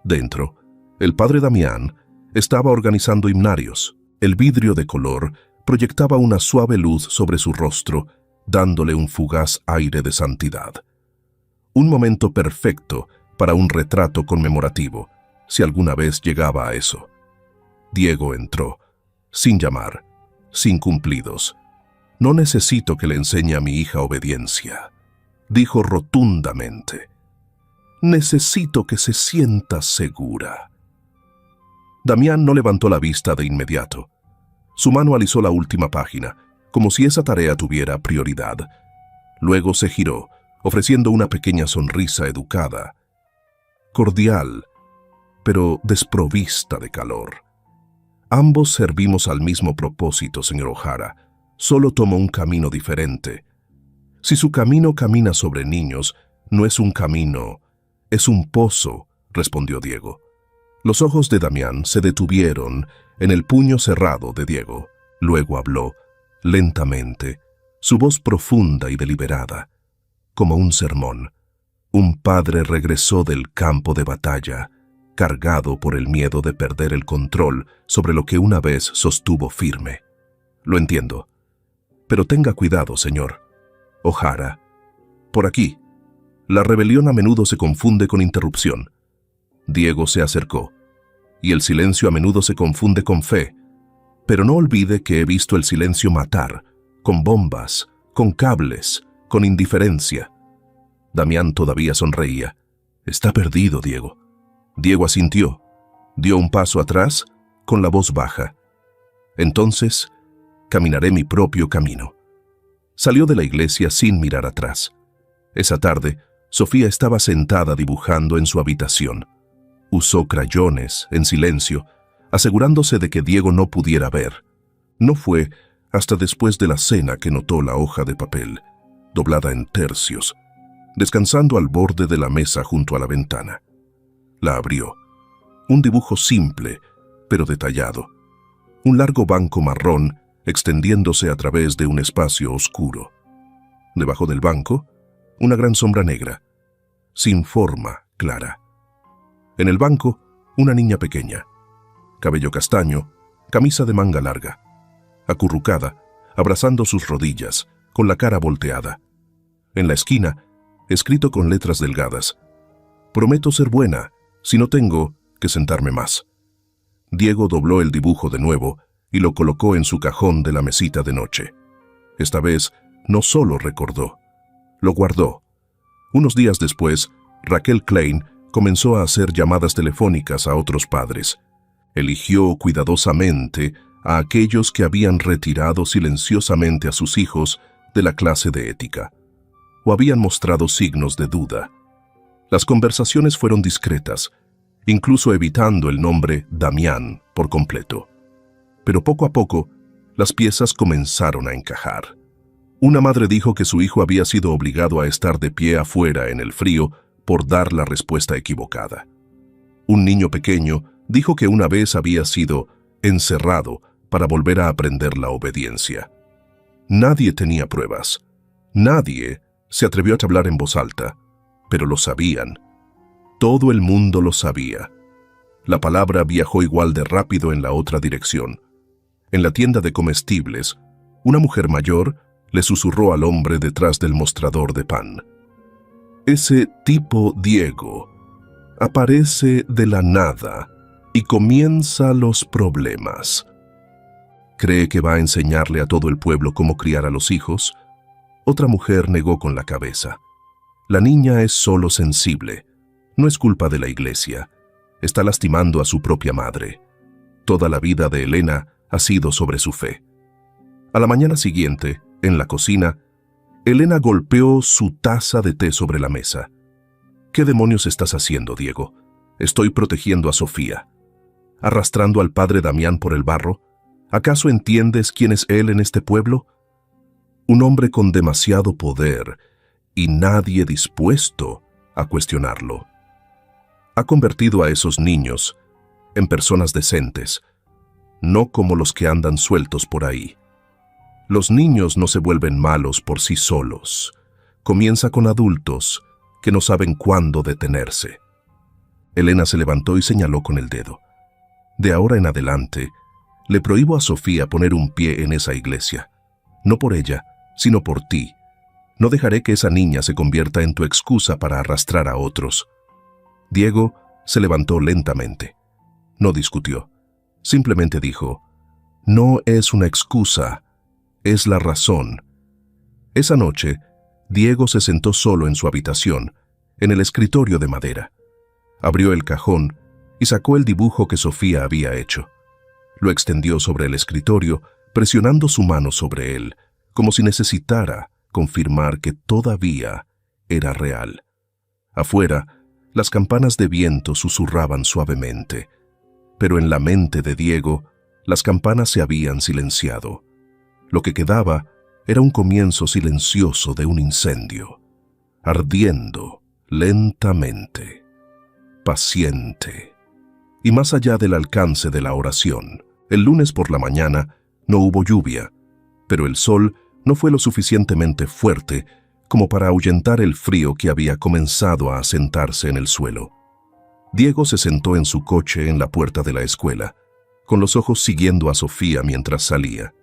Dentro, el padre Damián estaba organizando himnarios. El vidrio de color proyectaba una suave luz sobre su rostro, dándole un fugaz aire de santidad. Un momento perfecto para un retrato conmemorativo, si alguna vez llegaba a eso. Diego entró, sin llamar, sin cumplidos. No necesito que le enseñe a mi hija obediencia. dijo rotundamente: «Necesito que se sienta segura». Damián no levantó la vista de inmediato. Su mano alisó la última página, como si esa tarea tuviera prioridad. Luego se giró, ofreciendo una pequeña sonrisa educada, cordial, pero desprovista de calor. «Ambos servimos al mismo propósito, señor O'Hara. Solo tomo un camino diferente. Si su camino camina sobre niños, no es un camino, es un pozo», respondió Diego. Los ojos de Damián se detuvieron en el puño cerrado de Diego. Luego habló, lentamente, su voz profunda y deliberada, como un sermón. Un padre regresó del campo de batalla, cargado por el miedo de perder el control sobre lo que una vez sostuvo firme. «Lo entiendo. Pero tenga cuidado, señor O'Hara. Por aquí. La rebelión a menudo se confunde con interrupción». Diego se acercó. «Y el silencio a menudo se confunde con fe. Pero no olvide que he visto el silencio matar, con bombas, con cables, con indiferencia». Damián todavía sonreía. «Está perdido, Diego». Diego asintió. Dio un paso atrás, con la voz baja. «Entonces, caminaré mi propio camino». Salió de la iglesia sin mirar atrás. Esa tarde, Sofía estaba sentada dibujando en su habitación. Usó crayones, en silencio, asegurándose de que Diego no pudiera ver. No fue hasta después de la cena que notó la hoja de papel, doblada en tercios, descansando al borde de la mesa junto a la ventana. La abrió. Un dibujo simple, pero detallado. Un largo banco marrón extendiéndose a través de un espacio oscuro. Debajo del banco, una gran sombra negra, sin forma clara. En el banco, una niña pequeña. Cabello castaño, camisa de manga larga. Acurrucada, abrazando sus rodillas, con la cara volteada. En la esquina, escrito con letras delgadas: «Prometo ser buena, si no tengo que sentarme más». Diego dobló el dibujo de nuevo y lo colocó en su cajón de la mesita de noche. Esta vez, no solo recordó, lo guardó. Unos días después, Raquel Klein comenzó a hacer llamadas telefónicas a otros padres. Eligió cuidadosamente a aquellos que habían retirado silenciosamente a sus hijos de la clase de ética, o habían mostrado signos de duda. Las conversaciones fueron discretas, incluso evitando el nombre Damián por completo. Pero poco a poco, las piezas comenzaron a encajar. Una madre dijo que su hijo había sido obligado a estar de pie afuera en el frío por dar la respuesta equivocada. Un niño pequeño dijo que una vez había sido encerrado para volver a aprender la obediencia. Nadie tenía pruebas. Nadie se atrevió a hablar en voz alta, pero lo sabían. Todo el mundo lo sabía. La palabra viajó igual de rápido en la otra dirección. En la tienda de comestibles, una mujer mayor le susurró al hombre detrás del mostrador de pan: «Ese tipo Diego aparece de la nada y comienza los problemas. ¿Cree que va a enseñarle a todo el pueblo cómo criar a los hijos?». Otra mujer negó con la cabeza: «La niña es solo sensible. No es culpa de la iglesia. Está lastimando a su propia madre. Toda la vida de Elena ha sido sobre su fe». A la mañana siguiente, en la cocina, Elena golpeó su taza de té sobre la mesa. «¿Qué demonios estás haciendo, Diego? Estoy protegiendo a Sofía. ¿Arrastrando al padre Damián por el barro? ¿Acaso entiendes quién es él en este pueblo? Un hombre con demasiado poder y nadie dispuesto a cuestionarlo. Ha convertido a esos niños en personas decentes, no como los que andan sueltos por ahí. Los niños no se vuelven malos por sí solos. Comienza con adultos que no saben cuándo detenerse». Elena se levantó y señaló con el dedo: «De ahora en adelante, le prohíbo a Sofía poner un pie en esa iglesia. No por ella, sino por ti. No dejaré que esa niña se convierta en tu excusa para arrastrar a otros». Diego se levantó lentamente. No discutió. Simplemente dijo: «No es una excusa, es la razón». Esa noche, Diego se sentó solo en su habitación, en el escritorio de madera. Abrió el cajón y sacó el dibujo que Sofía había hecho. Lo extendió sobre el escritorio, presionando su mano sobre él, como si necesitara confirmar que todavía era real. Afuera, las campanas de viento susurraban suavemente, pero en la mente de Diego, las campanas se habían silenciado. Lo que quedaba era un comienzo silencioso de un incendio, ardiendo lentamente, paciente. Y más allá del alcance de la oración, el lunes por la mañana no hubo lluvia, pero el sol no fue lo suficientemente fuerte como para ahuyentar el frío que había comenzado a asentarse en el suelo. Diego se sentó en su coche en la puerta de la escuela, con los ojos siguiendo a Sofía mientras salía.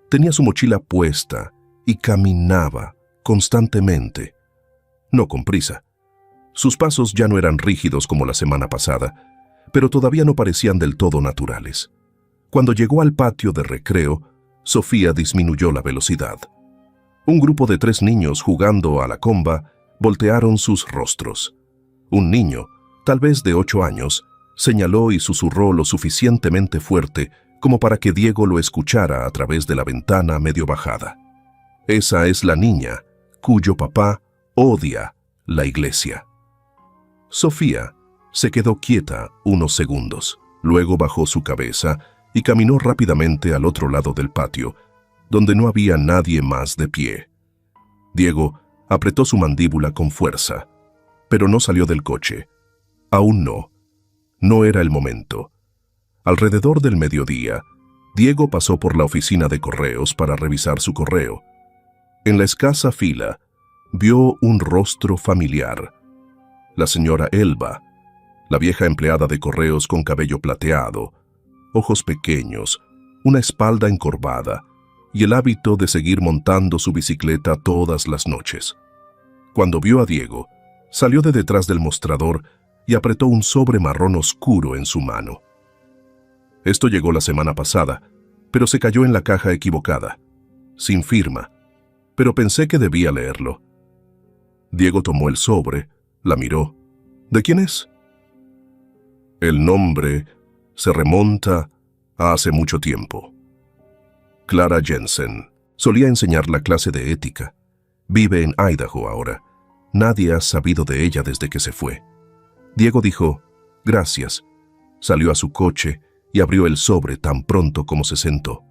Tenía su mochila puesta y caminaba constantemente, no con prisa. Sus pasos ya no eran rígidos como la semana pasada, pero todavía no parecían del todo naturales. Cuando llegó al patio de recreo, Sofía disminuyó la velocidad. Un grupo de 3 niños jugando a la comba voltearon sus rostros. Un niño, tal vez de 8 años, señaló y susurró lo suficientemente fuerte como para que Diego lo escuchara a través de la ventana medio bajada. Esa es la niña cuyo papá odia la iglesia. Sofía se quedó quieta unos segundos, luego bajó su cabeza y caminó rápidamente al otro lado del patio, donde no había nadie más de pie. Diego apretó su mandíbula con fuerza, pero no salió del coche. Aún no. No era el momento. Alrededor del mediodía, Diego pasó por la oficina de correos para revisar su correo. En la escasa fila, vio un rostro familiar. La señora Elba, la vieja empleada de correos con cabello plateado, ojos pequeños, una espalda encorvada y el hábito de seguir montando su bicicleta todas las noches. Cuando vio a Diego, salió de detrás del mostrador y apretó un sobre marrón oscuro en su mano. Esto llegó la semana pasada, pero se cayó en la caja equivocada, sin firma, pero pensé que debía leerlo. Diego tomó el sobre, la miró. ¿De quién es? El nombre se remonta a hace mucho tiempo. Clara Jensen. Solía enseñar la clase de ética. Vive en Idaho ahora. Nadie ha sabido de ella desde que se fue. Diego dijo, gracias. Salió a su coche y abrió el sobre tan pronto como se sentó.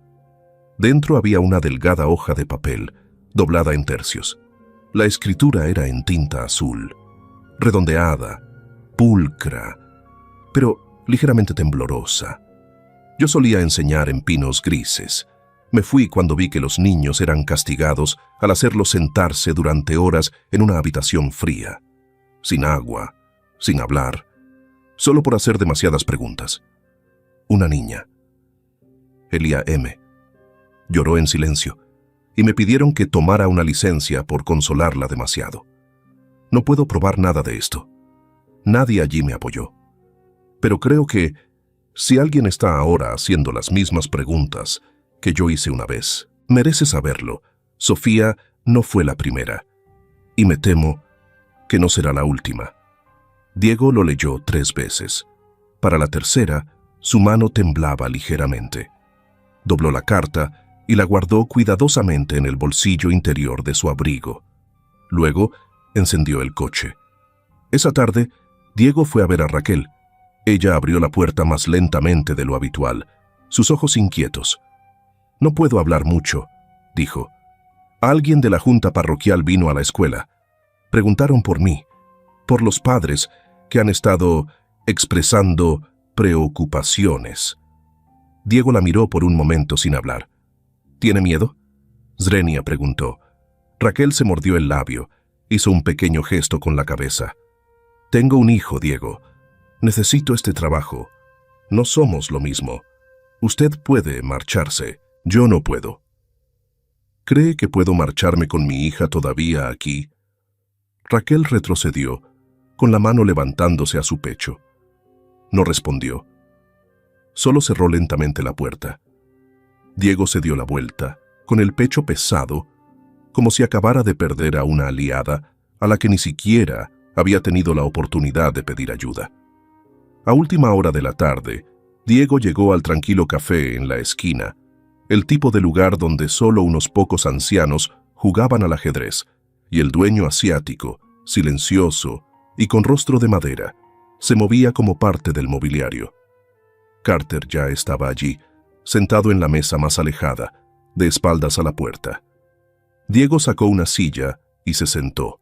Dentro había una delgada hoja de papel, doblada en tercios. La escritura era en tinta azul, redondeada, pulcra, pero ligeramente temblorosa. Yo solía enseñar en pinos grises. Me fui cuando vi que los niños eran castigados al hacerlos sentarse durante horas en una habitación fría, sin agua, sin hablar, solo por hacer demasiadas preguntas. Una niña, Elia M., lloró en silencio y me pidieron que tomara una licencia por consolarla demasiado. No puedo probar nada de esto. Nadie allí me apoyó. Pero creo que, si alguien está ahora haciendo las mismas preguntas que yo hice una vez, merece saberlo. Sofía no fue la primera, y me temo que no será la última. Diego lo leyó 3 veces. Para la tercera, su mano temblaba ligeramente. Dobló la carta y la guardó cuidadosamente en el bolsillo interior de su abrigo. Luego, encendió el coche. Esa tarde, Diego fue a ver a Raquel. Ella abrió la puerta más lentamente de lo habitual, sus ojos inquietos. No puedo hablar mucho, dijo. Alguien de la junta parroquial vino a la escuela. Preguntaron por mí, por los padres que han estado expresando preocupaciones. Diego la miró por un momento sin hablar. ¿Tiene miedo? Zrenia preguntó. Raquel se mordió el labio, hizo un pequeño gesto con la cabeza. Tengo un hijo, Diego. Necesito este trabajo. No somos lo mismo. Usted puede marcharse. Yo no puedo. ¿Cree que puedo marcharme con mi hija todavía aquí? Raquel retrocedió, con la mano levantándose a su pecho. No respondió. Solo cerró lentamente la puerta. Diego se dio la vuelta, con el pecho pesado, como si acabara de perder a una aliada a la que ni siquiera había tenido la oportunidad de pedir ayuda. A última hora de la tarde, Diego llegó al tranquilo café en la esquina, el tipo de lugar donde solo unos pocos ancianos jugaban al ajedrez, y el dueño asiático, silencioso y con rostro de madera, se movía como parte del mobiliario. Carter ya estaba allí, sentado en la mesa más alejada, de espaldas a la puerta. Diego sacó una silla y se sentó.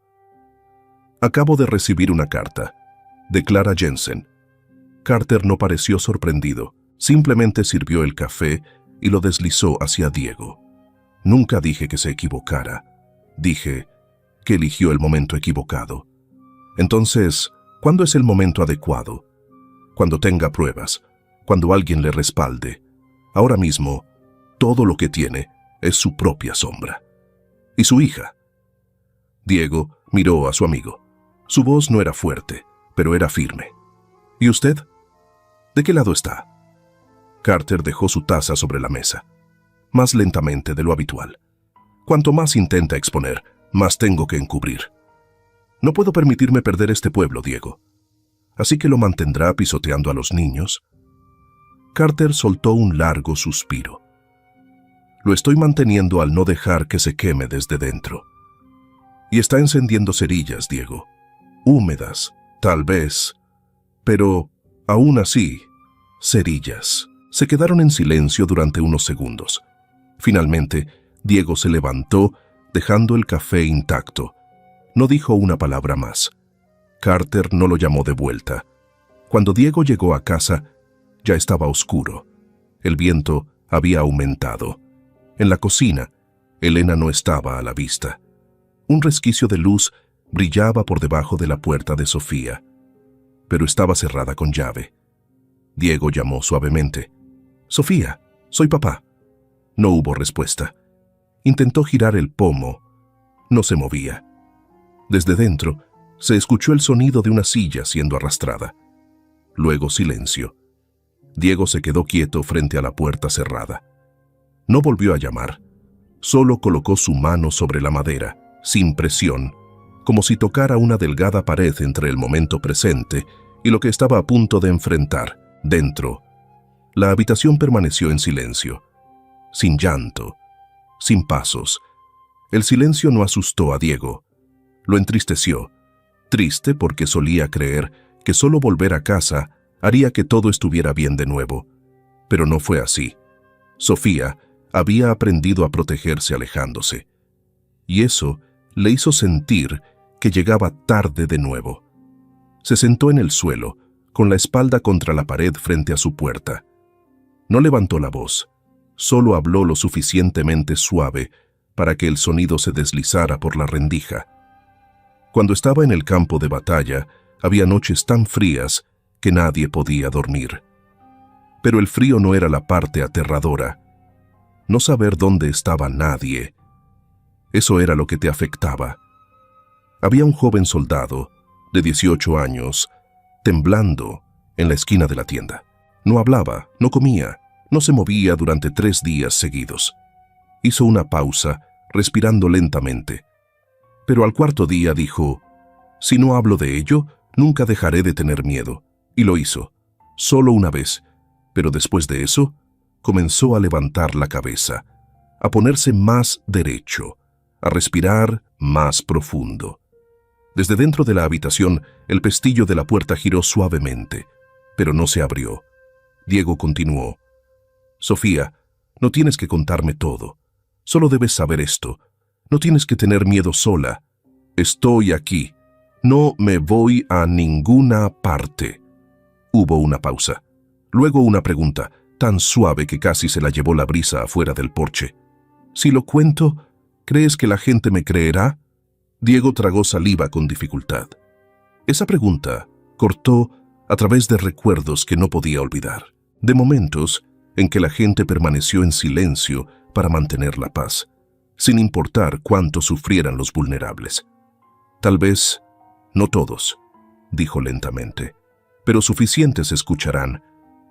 «Acabo de recibir una carta», de Clara Jensen. Carter no pareció sorprendido, simplemente sirvió el café y lo deslizó hacia Diego. «Nunca dije que se equivocara. Dije que eligió el momento equivocado. Entonces, ¿cuándo es el momento adecuado? Cuando tenga pruebas, cuando alguien le respalde. Ahora mismo, todo lo que tiene es su propia sombra. ¿Y su hija?» Diego miró a su amigo. Su voz no era fuerte, pero era firme. «¿Y usted? ¿De qué lado está?» Carter dejó su taza sobre la mesa, más lentamente de lo habitual. «Cuanto más intenta exponer, más tengo que encubrir. No puedo permitirme perder este pueblo, Diego. Así que lo mantendrá pisoteando a los niños». Carter soltó un largo suspiro. «Lo estoy manteniendo al no dejar que se queme desde dentro. Y está encendiendo cerillas, Diego. Húmedas, tal vez, pero aún así, cerillas». Se quedaron en silencio durante unos segundos. Finalmente, Diego se levantó, dejando el café intacto. No dijo una palabra más. Carter no lo llamó de vuelta. Cuando Diego llegó a casa, ya estaba oscuro. El viento había aumentado. En la cocina, Elena no estaba a la vista. Un resquicio de luz brillaba por debajo de la puerta de Sofía, pero estaba cerrada con llave. Diego llamó suavemente. «Sofía, soy papá». No hubo respuesta. Intentó girar el pomo. No se movía. Desde dentro, se escuchó el sonido de una silla siendo arrastrada. Luego silencio. Diego se quedó quieto frente a la puerta cerrada. No volvió a llamar. Solo colocó su mano sobre la madera, sin presión, como si tocara una delgada pared entre el momento presente y lo que estaba a punto de enfrentar, dentro. La habitación permaneció en silencio, sin llanto, sin pasos. El silencio no asustó a Diego, lo entristeció, triste porque solía creer que solo volver a casa haría que todo estuviera bien de nuevo. Pero no fue así. Sofía había aprendido a protegerse alejándose, y eso le hizo sentir que llegaba tarde de nuevo. Se sentó en el suelo, con la espalda contra la pared frente a su puerta. No levantó la voz, solo habló lo suficientemente suave para que el sonido se deslizara por la rendija. Cuando estaba en el campo de batalla, había noches tan frías que nadie podía dormir. Pero el frío no era la parte aterradora. No saber dónde estaba nadie. Eso era lo que te afectaba. Había un joven soldado, de 18 años, temblando en la esquina de la tienda. No hablaba, no comía, no se movía durante 3 días seguidos. Hizo una pausa, respirando lentamente. Pero al 4.º día dijo, «Si no hablo de ello, nunca dejaré de tener miedo». Y lo hizo, solo una vez, pero después de eso, comenzó a levantar la cabeza, a ponerse más derecho, a respirar más profundo. Desde dentro de la habitación, el pestillo de la puerta giró suavemente, pero no se abrió. Diego continuó. «Sofía, no tienes que contarme todo. Solo debes saber esto. No tienes que tener miedo sola. Estoy aquí. No me voy a ninguna parte». Hubo una pausa. Luego una pregunta, tan suave que casi se la llevó la brisa afuera del porche. «Si lo cuento, ¿crees que la gente me creerá?» Diego tragó saliva con dificultad. Esa pregunta cortó a través de recuerdos que no podía olvidar, de momentos en que la gente permaneció en silencio para mantener la paz, sin importar cuánto sufrieran los vulnerables. «Tal vez no todos», dijo lentamente, «pero suficientes escucharán,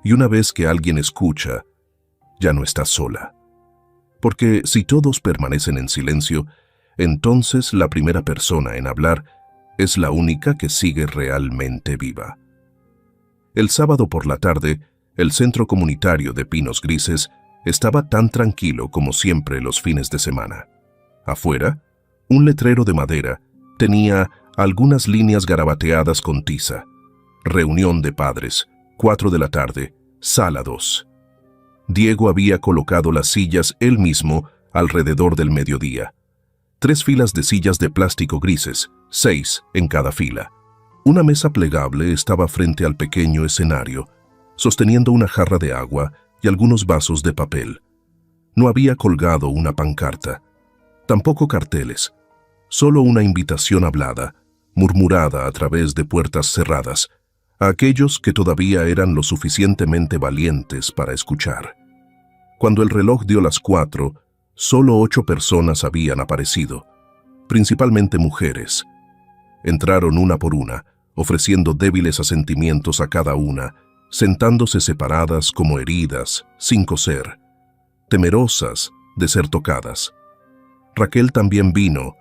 y una vez que alguien escucha, ya no estás sola. Porque si todos permanecen en silencio, entonces la primera persona en hablar es la única que sigue realmente viva. El sábado por la tarde, el centro comunitario de Pinos Grises estaba tan tranquilo como siempre los fines de semana. Afuera, un letrero de madera tenía algunas líneas garabateadas con tiza. Reunión de padres, 4 de la tarde, sala 2. Diego había colocado las sillas él mismo alrededor del mediodía. 3 filas de sillas de plástico grises, 6 en cada fila. Una mesa plegable estaba frente al pequeño escenario, sosteniendo una jarra de agua y algunos vasos de papel. No había colgado una pancarta, tampoco carteles, solo una invitación hablada, murmurada a través de puertas cerradas, a aquellos que todavía eran lo suficientemente valientes para escuchar. Cuando el reloj dio las 4, solo 8 personas habían aparecido, principalmente mujeres. Entraron una por una, ofreciendo débiles asentimientos a cada una, sentándose separadas como heridas, sin coser, temerosas de ser tocadas. Raquel también vino,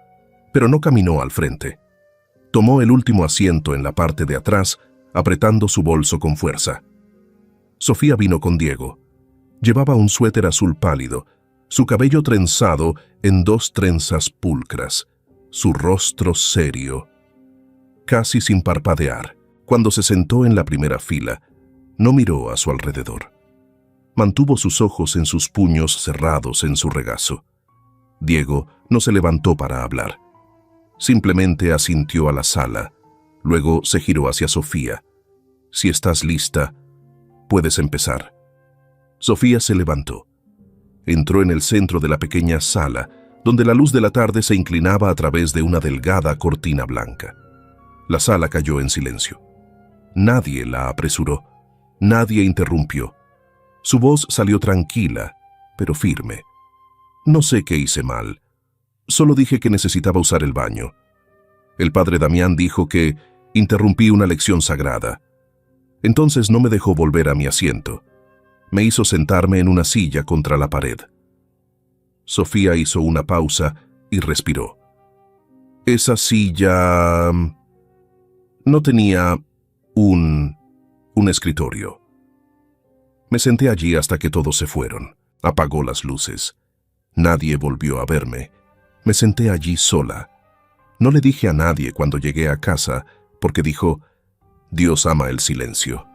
pero no caminó al frente. Tomó el último asiento en la parte de atrás, apretando su bolso con fuerza. Sofía vino con Diego. Llevaba un suéter azul pálido, su cabello trenzado en 2 trenzas pulcras, su rostro serio, casi sin parpadear. Cuando se sentó en la primera fila, no miró a su alrededor. Mantuvo sus ojos en sus puños cerrados en su regazo. Diego no se levantó para hablar. Simplemente asintió a la sala. Luego se giró hacia Sofía. «Si estás lista, puedes empezar». Sofía se levantó. Entró en el centro de la pequeña sala, donde la luz de la tarde se inclinaba a través de una delgada cortina blanca. La sala cayó en silencio. Nadie la apresuró. Nadie interrumpió. Su voz salió tranquila, pero firme. «No sé qué hice mal. Solo dije que necesitaba usar el baño. El padre Damián dijo que interrumpí una lección sagrada. Entonces no me dejó volver a mi asiento. Me hizo sentarme en una silla contra la pared». Sofía hizo una pausa y respiró. «Esa silla no tenía un escritorio. Me senté allí hasta que todos se fueron. Apagó las luces. Nadie volvió a verme. Me senté allí sola. No le dije a nadie cuando llegué a casa, porque dijo, Dios ama el silencio».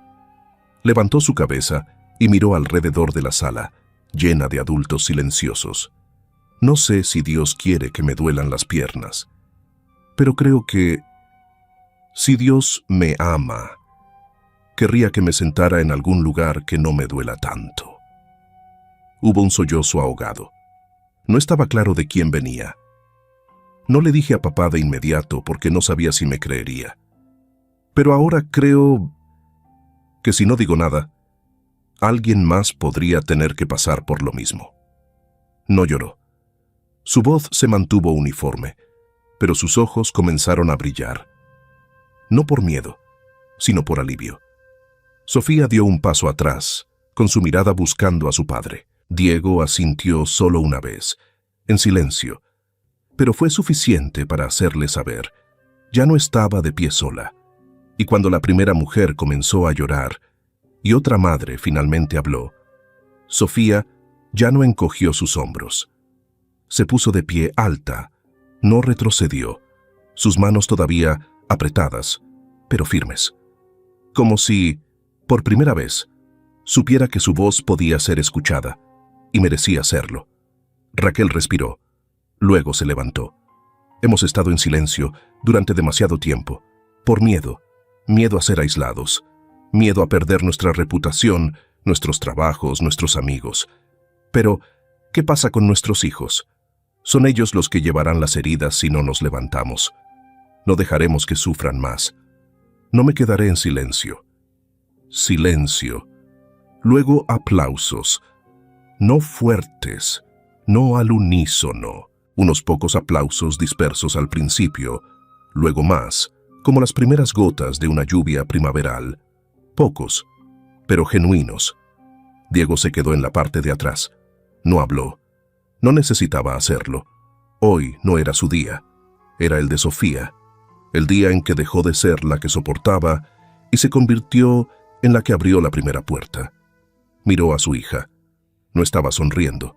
Levantó su cabeza y miró alrededor de la sala, llena de adultos silenciosos. «No sé si Dios quiere que me duelan las piernas, pero creo que si Dios me ama, querría que me sentara en algún lugar que no me duela tanto». Hubo un sollozo ahogado. No estaba claro de quién venía. No le dije a papá de inmediato porque no sabía si me creería. Pero ahora creo que si no digo nada, alguien más podría tener que pasar por lo mismo. No lloró. Su voz se mantuvo uniforme, pero sus ojos comenzaron a brillar. No por miedo, sino por alivio. Sofía dio un paso atrás, con su mirada buscando a su padre. Diego asintió solo una vez, en silencio, pero fue suficiente para hacerle saber. Ya no estaba de pie sola. Y cuando la primera mujer comenzó a llorar, y otra madre finalmente habló, Sofía ya no encogió sus hombros. Se puso de pie alta, no retrocedió, sus manos todavía apretadas, pero firmes. Como si, por primera vez, supiera que su voz podía ser escuchada, y merecía serlo. Raquel respiró, luego se levantó. Hemos estado en silencio durante demasiado tiempo, por miedo a ser aislados, miedo a perder nuestra reputación, nuestros trabajos, nuestros amigos. Pero, ¿qué pasa con nuestros hijos? Son ellos los que llevarán las heridas si no nos levantamos. No dejaremos que sufran más. No me quedaré en silencio. Silencio. Luego aplausos. No fuertes, no al unísono. Unos pocos aplausos dispersos al principio, luego más, como las primeras gotas de una lluvia primaveral. Pocos, pero genuinos. Diego se quedó en la parte de atrás. No habló. No necesitaba hacerlo. Hoy no era su día, era el de Sofía, el día en que dejó de ser la que soportaba y se convirtió en la que abrió la primera puerta. Miró a su hija. No estaba sonriendo,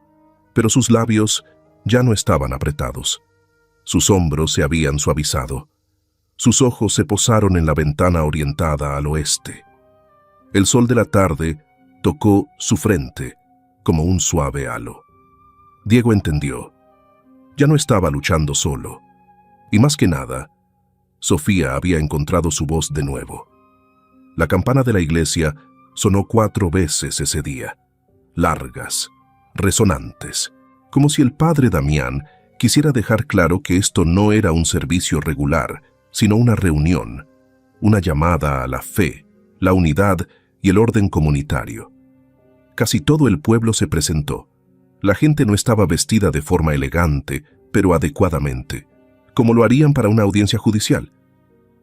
pero sus labios ya no estaban apretados. Sus hombros se habían suavizado. Sus ojos se posaron en la ventana orientada al oeste. El sol de la tarde tocó su frente como un suave halo. Diego entendió. Ya no estaba luchando solo. Y más que nada, Sofía había encontrado su voz de nuevo. La campana de la iglesia sonó 4 veces ese día, largas, resonantes, como si el padre Damián quisiera dejar claro que esto no era un servicio regular, sino una reunión, una llamada a la fe, la unidad y el orden comunitario. Casi todo el pueblo se presentó. La gente no estaba vestida de forma elegante, pero adecuadamente, como lo harían para una audiencia judicial.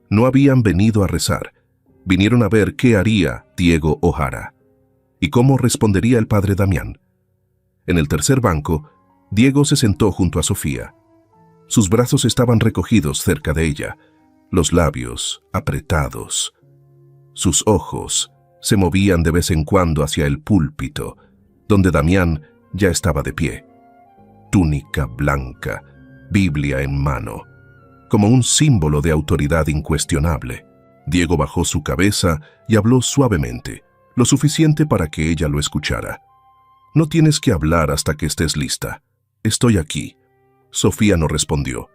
No habían venido a rezar, vinieron a ver qué haría Diego O'Hara y cómo respondería el padre Damián. En el tercer banco, Diego se sentó junto a Sofía. Sus brazos estaban recogidos cerca de ella, los labios apretados. Sus ojos se movían de vez en cuando hacia el púlpito, donde Damián ya estaba de pie. Túnica blanca, Biblia en mano, como un símbolo de autoridad incuestionable. Diego bajó su cabeza y habló suavemente, lo suficiente para que ella lo escuchara. «No tienes que hablar hasta que estés lista. Estoy aquí». Sofía no respondió,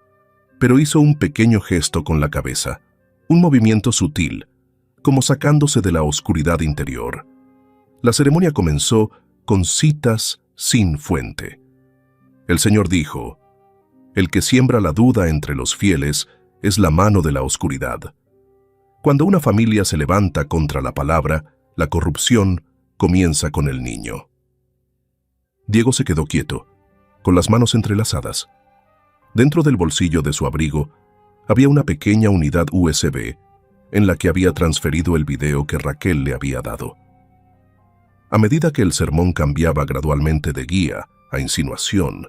pero hizo un pequeño gesto con la cabeza, un movimiento sutil, como sacándose de la oscuridad interior. La ceremonia comenzó con citas sin fuente. El Señor dijo: «El que siembra la duda entre los fieles es la mano de la oscuridad». Cuando una familia se levanta contra la palabra, la corrupción comienza con el niño. Diego se quedó quieto, con las manos entrelazadas. Dentro del bolsillo de su abrigo había una pequeña unidad USB en la que había transferido el video que Raquel le había dado. A medida que el sermón cambiaba gradualmente de guía a insinuación,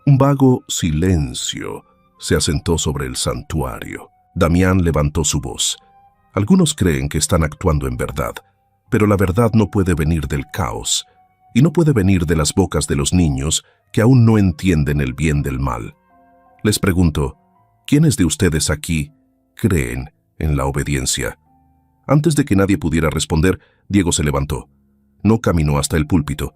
un vago silencio se asentó sobre el santuario. Damián levantó su voz. Algunos creen que están actuando en verdad, pero la verdad no puede venir del caos, y no puede venir de las bocas de los niños que aún no entienden el bien del mal. Les pregunto, ¿quiénes de ustedes aquí creen en la obediencia? Antes de que nadie pudiera responder, Diego se levantó. No caminó hasta el púlpito.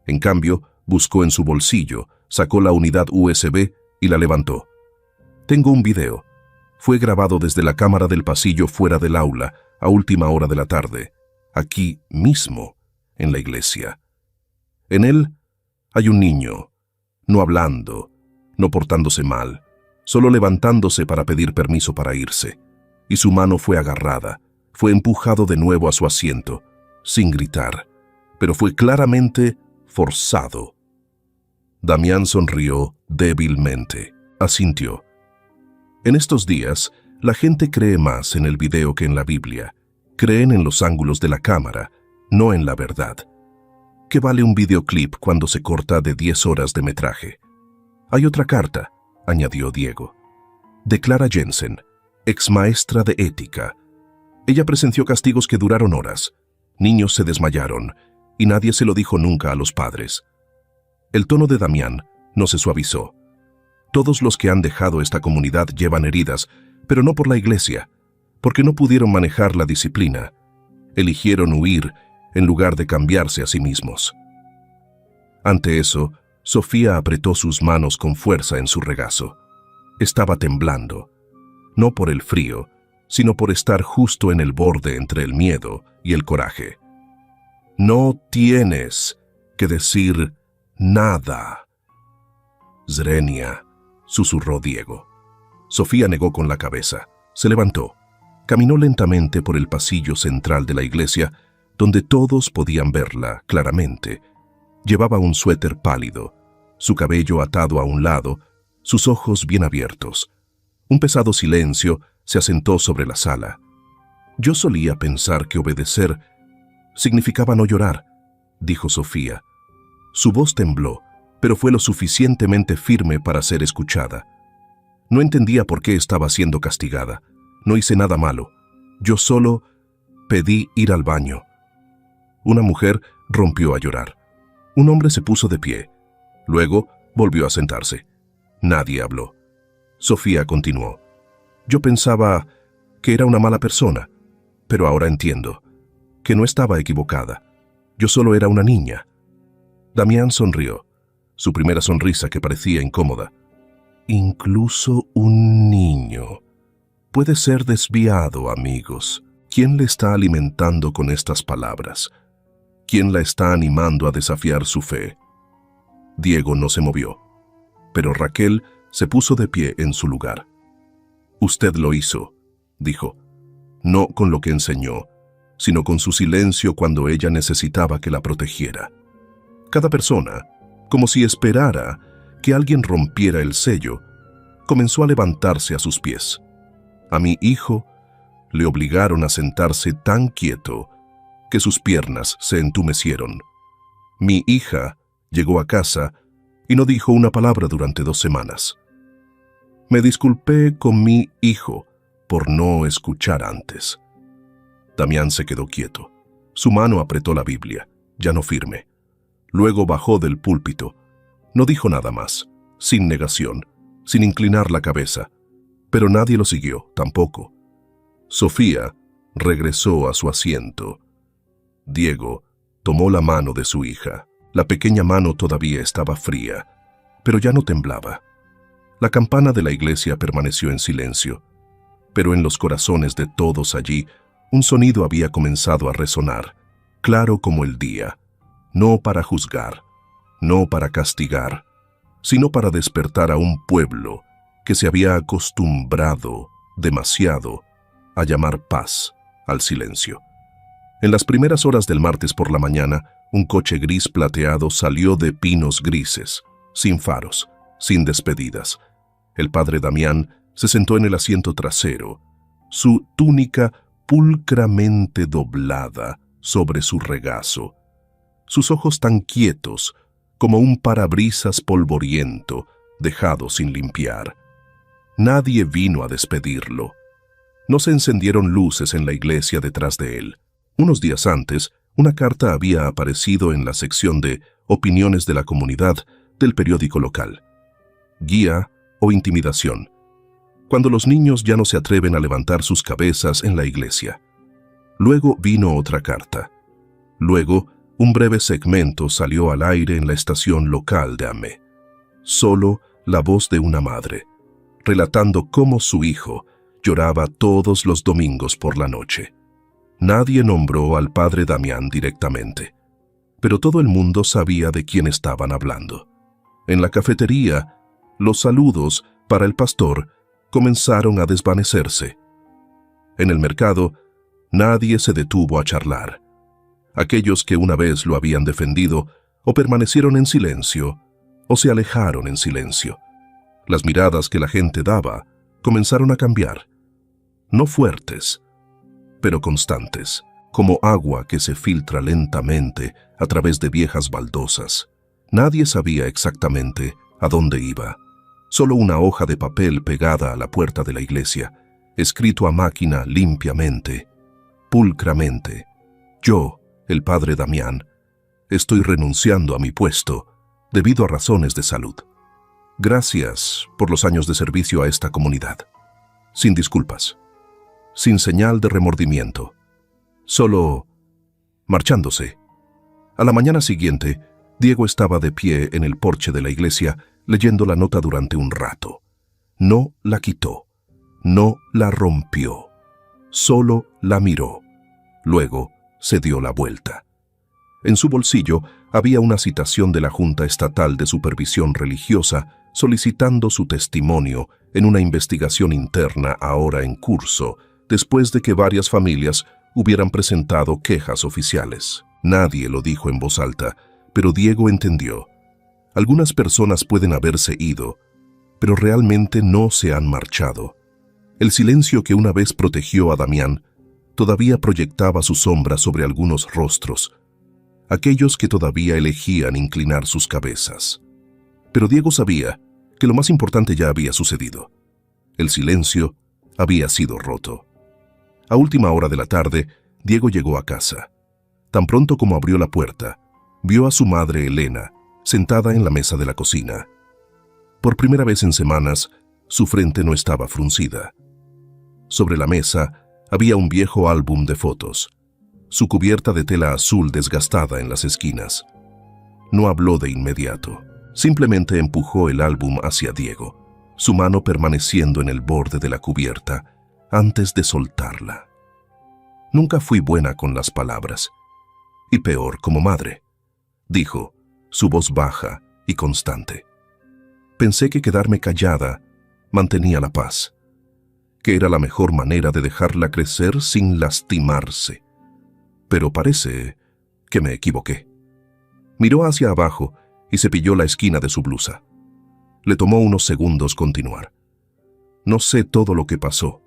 En cambio, buscó en su bolsillo, sacó la unidad USB y la levantó. «Tengo un video. Fue grabado desde la cámara del pasillo fuera del aula, a última hora de la tarde, aquí mismo, en la iglesia. En él hay un niño, no hablando, no portándose mal, solo levantándose para pedir permiso para irse, y su mano fue agarrada, fue empujado de nuevo a su asiento, sin gritar, pero fue claramente forzado». Damián sonrió débilmente, asintió. En estos días, la gente cree más en el video que en la Biblia. Creen en los ángulos de la cámara, no en la verdad. ¿Qué vale un videoclip cuando se corta de 10 horas de metraje? Hay otra carta, añadió Diego. De Clara Jensen, ex maestra de ética. Ella presenció castigos que duraron horas. Niños se desmayaron, y nadie se lo dijo nunca a los padres. El tono de Damián no se suavizó. Todos los que han dejado esta comunidad llevan heridas, pero no por la iglesia, porque no pudieron manejar la disciplina. Eligieron huir en lugar de cambiarse a sí mismos. Ante eso, Sofía apretó sus manos con fuerza en su regazo. Estaba temblando, no por el frío, sino por estar justo en el borde entre el miedo y el coraje. «No tienes que decir nada». «Zrenia», susurró Diego. Sofía negó con la cabeza. Se levantó. Caminó lentamente por el pasillo central de la iglesia, donde todos podían verla claramente. Llevaba un suéter pálido, su cabello atado a un lado, sus ojos bien abiertos. Un pesado silencio se asentó sobre la sala. «Yo solía pensar que obedecer significaba no llorar», dijo Sofía. Su voz tembló, pero fue lo suficientemente firme para ser escuchada. No entendía por qué estaba siendo castigada. No hice nada malo. Yo solo pedí ir al baño. Una mujer rompió a llorar. Un hombre se puso de pie. Luego volvió a sentarse. Nadie habló. Sofía continuó. Yo pensaba que era una mala persona, pero ahora entiendo que no estaba equivocada. Yo solo era una niña. Damián sonrió, su primera sonrisa que parecía incómoda. Incluso un niño puede ser desviado, amigos. ¿Quién le está alimentando con estas palabras? ¿Quién la está animando a desafiar su fe? Diego no se movió, pero Raquel se puso de pie en su lugar. Usted lo hizo, dijo, no con lo que enseñó, sino con su silencio cuando ella necesitaba que la protegiera. Cada persona, como si esperara que alguien rompiera el sello, comenzó a levantarse a sus pies. A mi hijo le obligaron a sentarse tan quieto que sus piernas se entumecieron. Mi hija llegó a casa y no dijo una palabra durante 2 semanas. Me disculpé con mi hijo por no escuchar antes. Damián se quedó quieto. Su mano apretó la Biblia, ya no firme. Luego bajó del púlpito. No dijo nada más, sin negación, sin inclinar la cabeza. Pero nadie lo siguió, tampoco. Sofía regresó a su asiento. Diego tomó la mano de su hija. La pequeña mano todavía estaba fría, pero ya no temblaba. La campana de la iglesia permaneció en silencio, pero en los corazones de todos allí un sonido había comenzado a resonar, claro como el día, no para juzgar, no para castigar, sino para despertar a un pueblo que se había acostumbrado demasiado a llamar paz al silencio. En las primeras horas del martes por la mañana, un coche gris plateado salió de pinos grises, sin faros, sin despedidas. El padre Damián se sentó en el asiento trasero, su túnica pulcramente doblada sobre su regazo, sus ojos tan quietos como un parabrisas polvoriento dejado sin limpiar. Nadie vino a despedirlo. No se encendieron luces en la iglesia detrás de él. Unos días antes, una carta había aparecido en la sección de opiniones de la comunidad del periódico local. Guía o intimidación. Cuando los niños ya no se atreven a levantar sus cabezas en la iglesia. Luego vino otra carta. Luego, un breve segmento salió al aire en la estación local de Amé. Solo la voz de una madre, relatando cómo su hijo lloraba todos los domingos por la noche. Nadie nombró al padre Damián directamente, pero todo el mundo sabía de quién estaban hablando. En la cafetería, los saludos para el pastor comenzaron a desvanecerse. En el mercado, nadie se detuvo a charlar. Aquellos que una vez lo habían defendido o permanecieron en silencio o se alejaron en silencio. Las miradas que la gente daba comenzaron a cambiar. No fuertes, pero constantes, como agua que se filtra lentamente a través de viejas baldosas. Nadie sabía exactamente a dónde iba. Solo una hoja de papel pegada a la puerta de la iglesia, escrito a máquina limpiamente, pulcramente. Yo, el padre Damián, estoy renunciando a mi puesto debido a razones de salud. Gracias por los años de servicio a esta comunidad. Sin disculpas, sin señal de remordimiento, solo marchándose. A la mañana siguiente, Diego estaba de pie en el porche de la iglesia leyendo la nota durante un rato. No la quitó, no la rompió, solo la miró. Luego se dio la vuelta. En su bolsillo había una citación de la Junta Estatal de Supervisión Religiosa solicitando su testimonio en una investigación interna ahora en curso, después de que varias familias hubieran presentado quejas oficiales. Nadie lo dijo en voz alta, pero Diego entendió. Algunas personas pueden haberse ido, pero realmente no se han marchado. El silencio que una vez protegió a Damián todavía proyectaba su sombra sobre algunos rostros, aquellos que todavía elegían inclinar sus cabezas. Pero Diego sabía que lo más importante ya había sucedido. El silencio había sido roto. A última hora de la tarde, Diego llegó a casa. Tan pronto como abrió la puerta, vio a su madre Elena sentada en la mesa de la cocina. Por primera vez en semanas, su frente no estaba fruncida. Sobre la mesa había un viejo álbum de fotos, su cubierta de tela azul desgastada en las esquinas. No habló de inmediato, simplemente empujó el álbum hacia Diego, su mano permaneciendo en el borde de la cubierta antes de soltarla. Nunca fui buena con las palabras, y peor como madre, dijo, su voz baja y constante. Pensé que quedarme callada mantenía la paz, que era la mejor manera de dejarla crecer sin lastimarse. Pero parece que me equivoqué. Miró hacia abajo y cepilló la esquina de su blusa. Le tomó unos segundos continuar. No sé todo lo que pasó,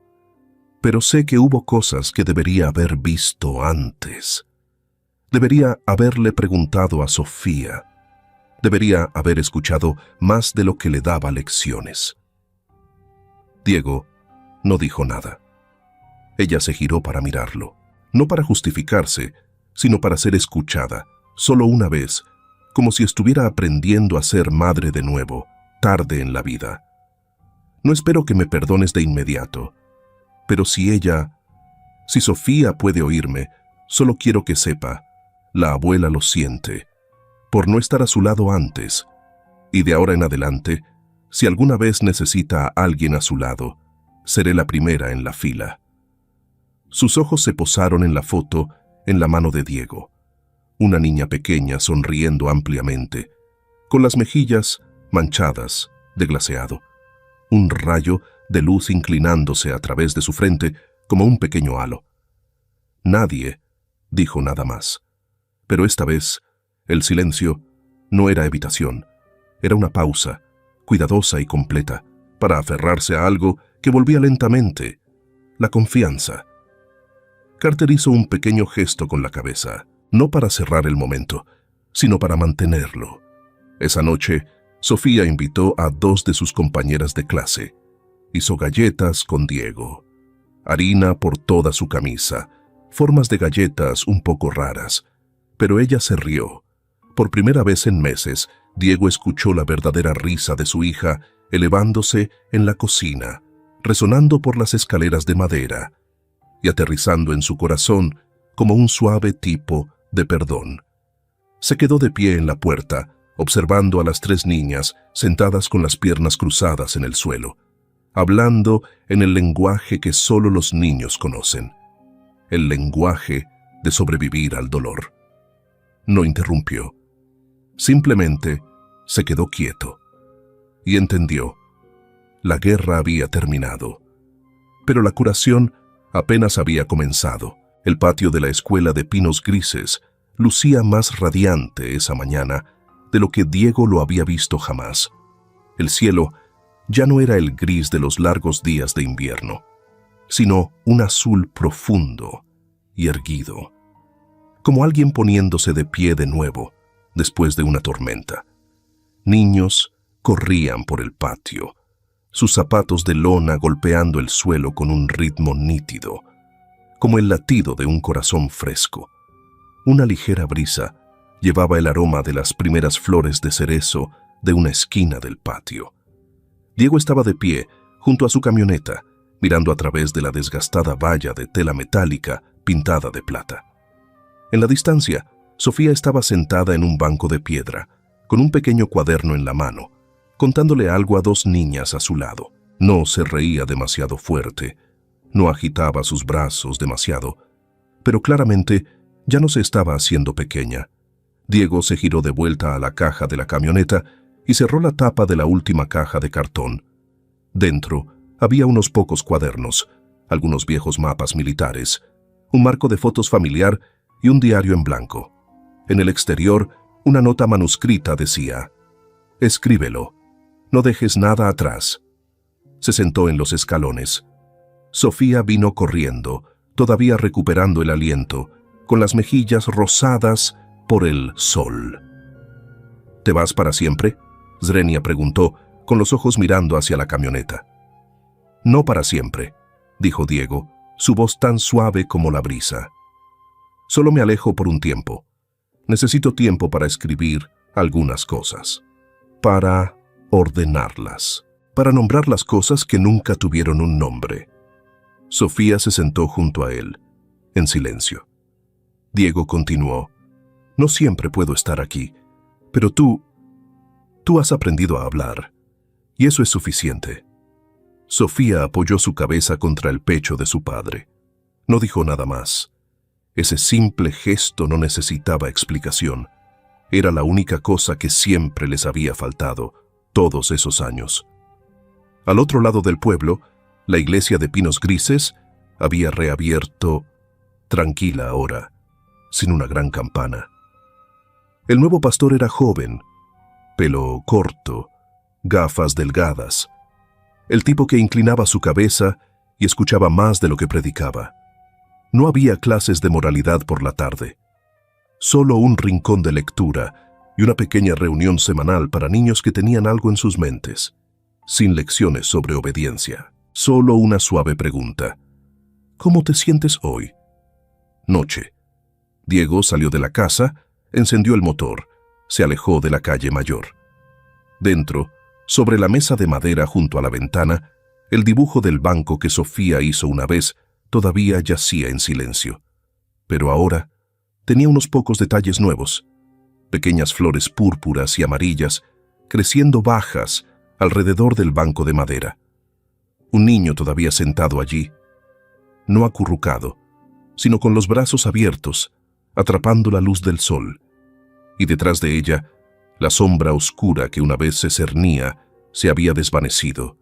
pero sé que hubo cosas que debería haber visto antes. Debería haberle preguntado a Sofía. Debería haber escuchado más de lo que le daba lecciones. Diego no dijo nada. Ella se giró para mirarlo, no para justificarse, sino para ser escuchada, solo una vez, como si estuviera aprendiendo a ser madre de nuevo, tarde en la vida. No espero que me perdones de inmediato, pero si Sofía puede oírme, solo quiero que sepa, la abuela lo siente, por no estar a su lado antes, y de ahora en adelante, si alguna vez necesita a alguien a su lado, seré la primera en la fila. Sus ojos se posaron en la foto en la mano de Diego, una niña pequeña sonriendo ampliamente, con las mejillas manchadas de glaseado, un rayo de luz inclinándose a través de su frente como un pequeño halo. Nadie dijo nada más, pero esta vez el silencio no era evitación, era una pausa, cuidadosa y completa, para aferrarse a algo que volvía lentamente, la confianza. Carter hizo un pequeño gesto con la cabeza, no para cerrar el momento, sino para mantenerlo. Esa noche, Sofía invitó a 2 de sus compañeras de clase. Hizo galletas con Diego, harina por toda su camisa, formas de galletas un poco raras, pero ella se rió. Por primera vez en meses, Diego escuchó la verdadera risa de su hija elevándose en la cocina, resonando por las escaleras de madera y aterrizando en su corazón como un suave tipo de perdón. Se quedó de pie en la puerta, observando a las 3 niñas sentadas con las piernas cruzadas en el suelo, hablando en el lenguaje que solo los niños conocen, el lenguaje de sobrevivir al dolor. No interrumpió. Simplemente se quedó quieto y entendió. La guerra había terminado, pero la curación apenas había comenzado. El patio de la escuela de pinos grises lucía más radiante esa mañana de lo que Diego lo había visto jamás. El cielo ya no era el gris de los largos días de invierno, sino un azul profundo y erguido, como alguien poniéndose de pie de nuevo después de una tormenta. Niños corrían por el patio, sus zapatos de lona golpeando el suelo con un ritmo nítido, como el latido de un corazón fresco. Una ligera brisa llevaba el aroma de las primeras flores de cerezo de una esquina del patio. Diego estaba de pie junto a su camioneta, mirando a través de la desgastada valla de tela metálica pintada de plata. En la distancia, Sofía estaba sentada en un banco de piedra, con un pequeño cuaderno en la mano, contándole algo a 2 niñas a su lado. No se reía demasiado fuerte, no agitaba sus brazos demasiado, pero claramente ya no se estaba haciendo pequeña. Diego se giró de vuelta a la caja de la camioneta y cerró la tapa de la última caja de cartón. Dentro había unos pocos cuadernos, algunos viejos mapas militares, un marco de fotos familiar y un diario en blanco. En el exterior, una nota manuscrita decía: «Escríbelo, no dejes nada atrás». Se sentó en los escalones. Sofía vino corriendo, todavía recuperando el aliento, con las mejillas rosadas por el sol. «¿Te vas para siempre?», Zrenia preguntó, con los ojos mirando hacia la camioneta. No para siempre, dijo Diego, su voz tan suave como la brisa. Solo me alejo por un tiempo. Necesito tiempo para escribir algunas cosas, para ordenarlas, para nombrar las cosas que nunca tuvieron un nombre. Sofía se sentó junto a él, en silencio. Diego continuó. No siempre puedo estar aquí, pero tú has aprendido a hablar, y eso es suficiente. Sofía apoyó su cabeza contra el pecho de su padre. No dijo nada más. Ese simple gesto no necesitaba explicación. Era la única cosa que siempre les había faltado todos esos años. Al otro lado del pueblo, la iglesia de Pinos Grises había reabierto, tranquila ahora, sin una gran campana. El nuevo pastor era joven, pelo corto, gafas delgadas, el tipo que inclinaba su cabeza y escuchaba más de lo que predicaba. No había clases de moralidad por la tarde, solo un rincón de lectura y una pequeña reunión semanal para niños que tenían algo en sus mentes, sin lecciones sobre obediencia, solo una suave pregunta. ¿Cómo te sientes hoy? Noche. Diego salió de la casa, encendió el motor, se alejó de la calle mayor. Dentro, sobre la mesa de madera junto a la ventana, el dibujo del banco que Sofía hizo una vez todavía yacía en silencio. Pero ahora tenía unos pocos detalles nuevos, pequeñas flores púrpuras y amarillas creciendo bajas alrededor del banco de madera. Un niño todavía sentado allí, no acurrucado, sino con los brazos abiertos, atrapando la luz del sol, y detrás de ella, la sombra oscura que una vez se cernía se había desvanecido,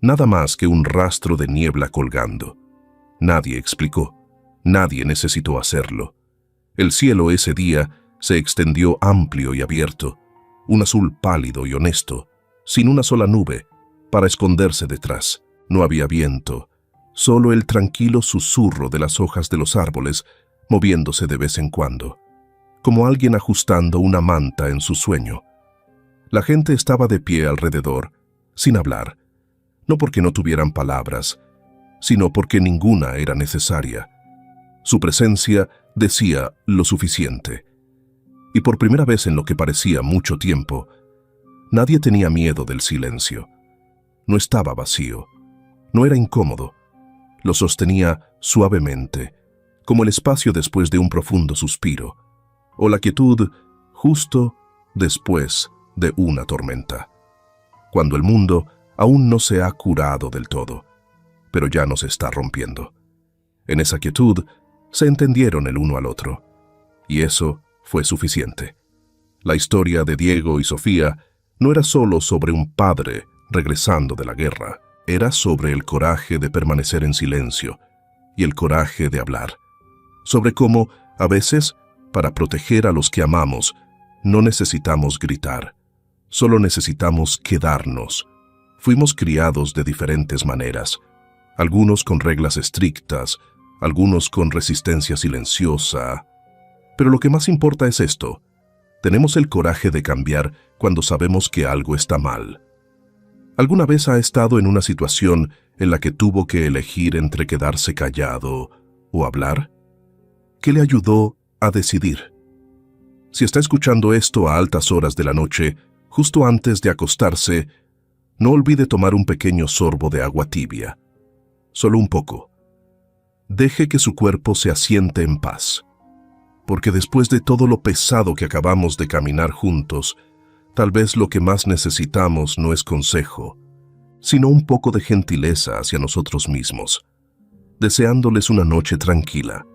nada más que un rastro de niebla colgando. Nadie explicó, nadie necesitó hacerlo. El cielo ese día se extendió amplio y abierto, un azul pálido y honesto, sin una sola nube, para esconderse detrás. No había viento, solo el tranquilo susurro de las hojas de los árboles moviéndose de vez en cuando, como alguien ajustando una manta en su sueño. La gente estaba de pie alrededor, sin hablar, no porque no tuvieran palabras, sino porque ninguna era necesaria. Su presencia decía lo suficiente. Y por primera vez en lo que parecía mucho tiempo, nadie tenía miedo del silencio. No estaba vacío, no era incómodo, lo sostenía suavemente, como el espacio después de un profundo suspiro, o la quietud justo después de una tormenta, cuando el mundo aún no se ha curado del todo, pero ya no se está rompiendo. En esa quietud se entendieron el uno al otro, y eso fue suficiente. La historia de Diego y Sofía no era solo sobre un padre regresando de la guerra, era sobre el coraje de permanecer en silencio y el coraje de hablar, sobre cómo, a veces, para proteger a los que amamos, no necesitamos gritar, solo necesitamos quedarnos. Fuimos criados de diferentes maneras, algunos con reglas estrictas, algunos con resistencia silenciosa. Pero lo que más importa es esto: tenemos el coraje de cambiar cuando sabemos que algo está mal. ¿Alguna vez ha estado en una situación en la que tuvo que elegir entre quedarse callado o hablar? ¿Qué le ayudó a decidir? Si está escuchando esto a altas horas de la noche, justo antes de acostarse, no olvide tomar un pequeño sorbo de agua tibia. Solo un poco. Deje que su cuerpo se asiente en paz. Porque después de todo lo pesado que acabamos de caminar juntos, tal vez lo que más necesitamos no es consejo, sino un poco de gentileza hacia nosotros mismos, deseándoles una noche tranquila.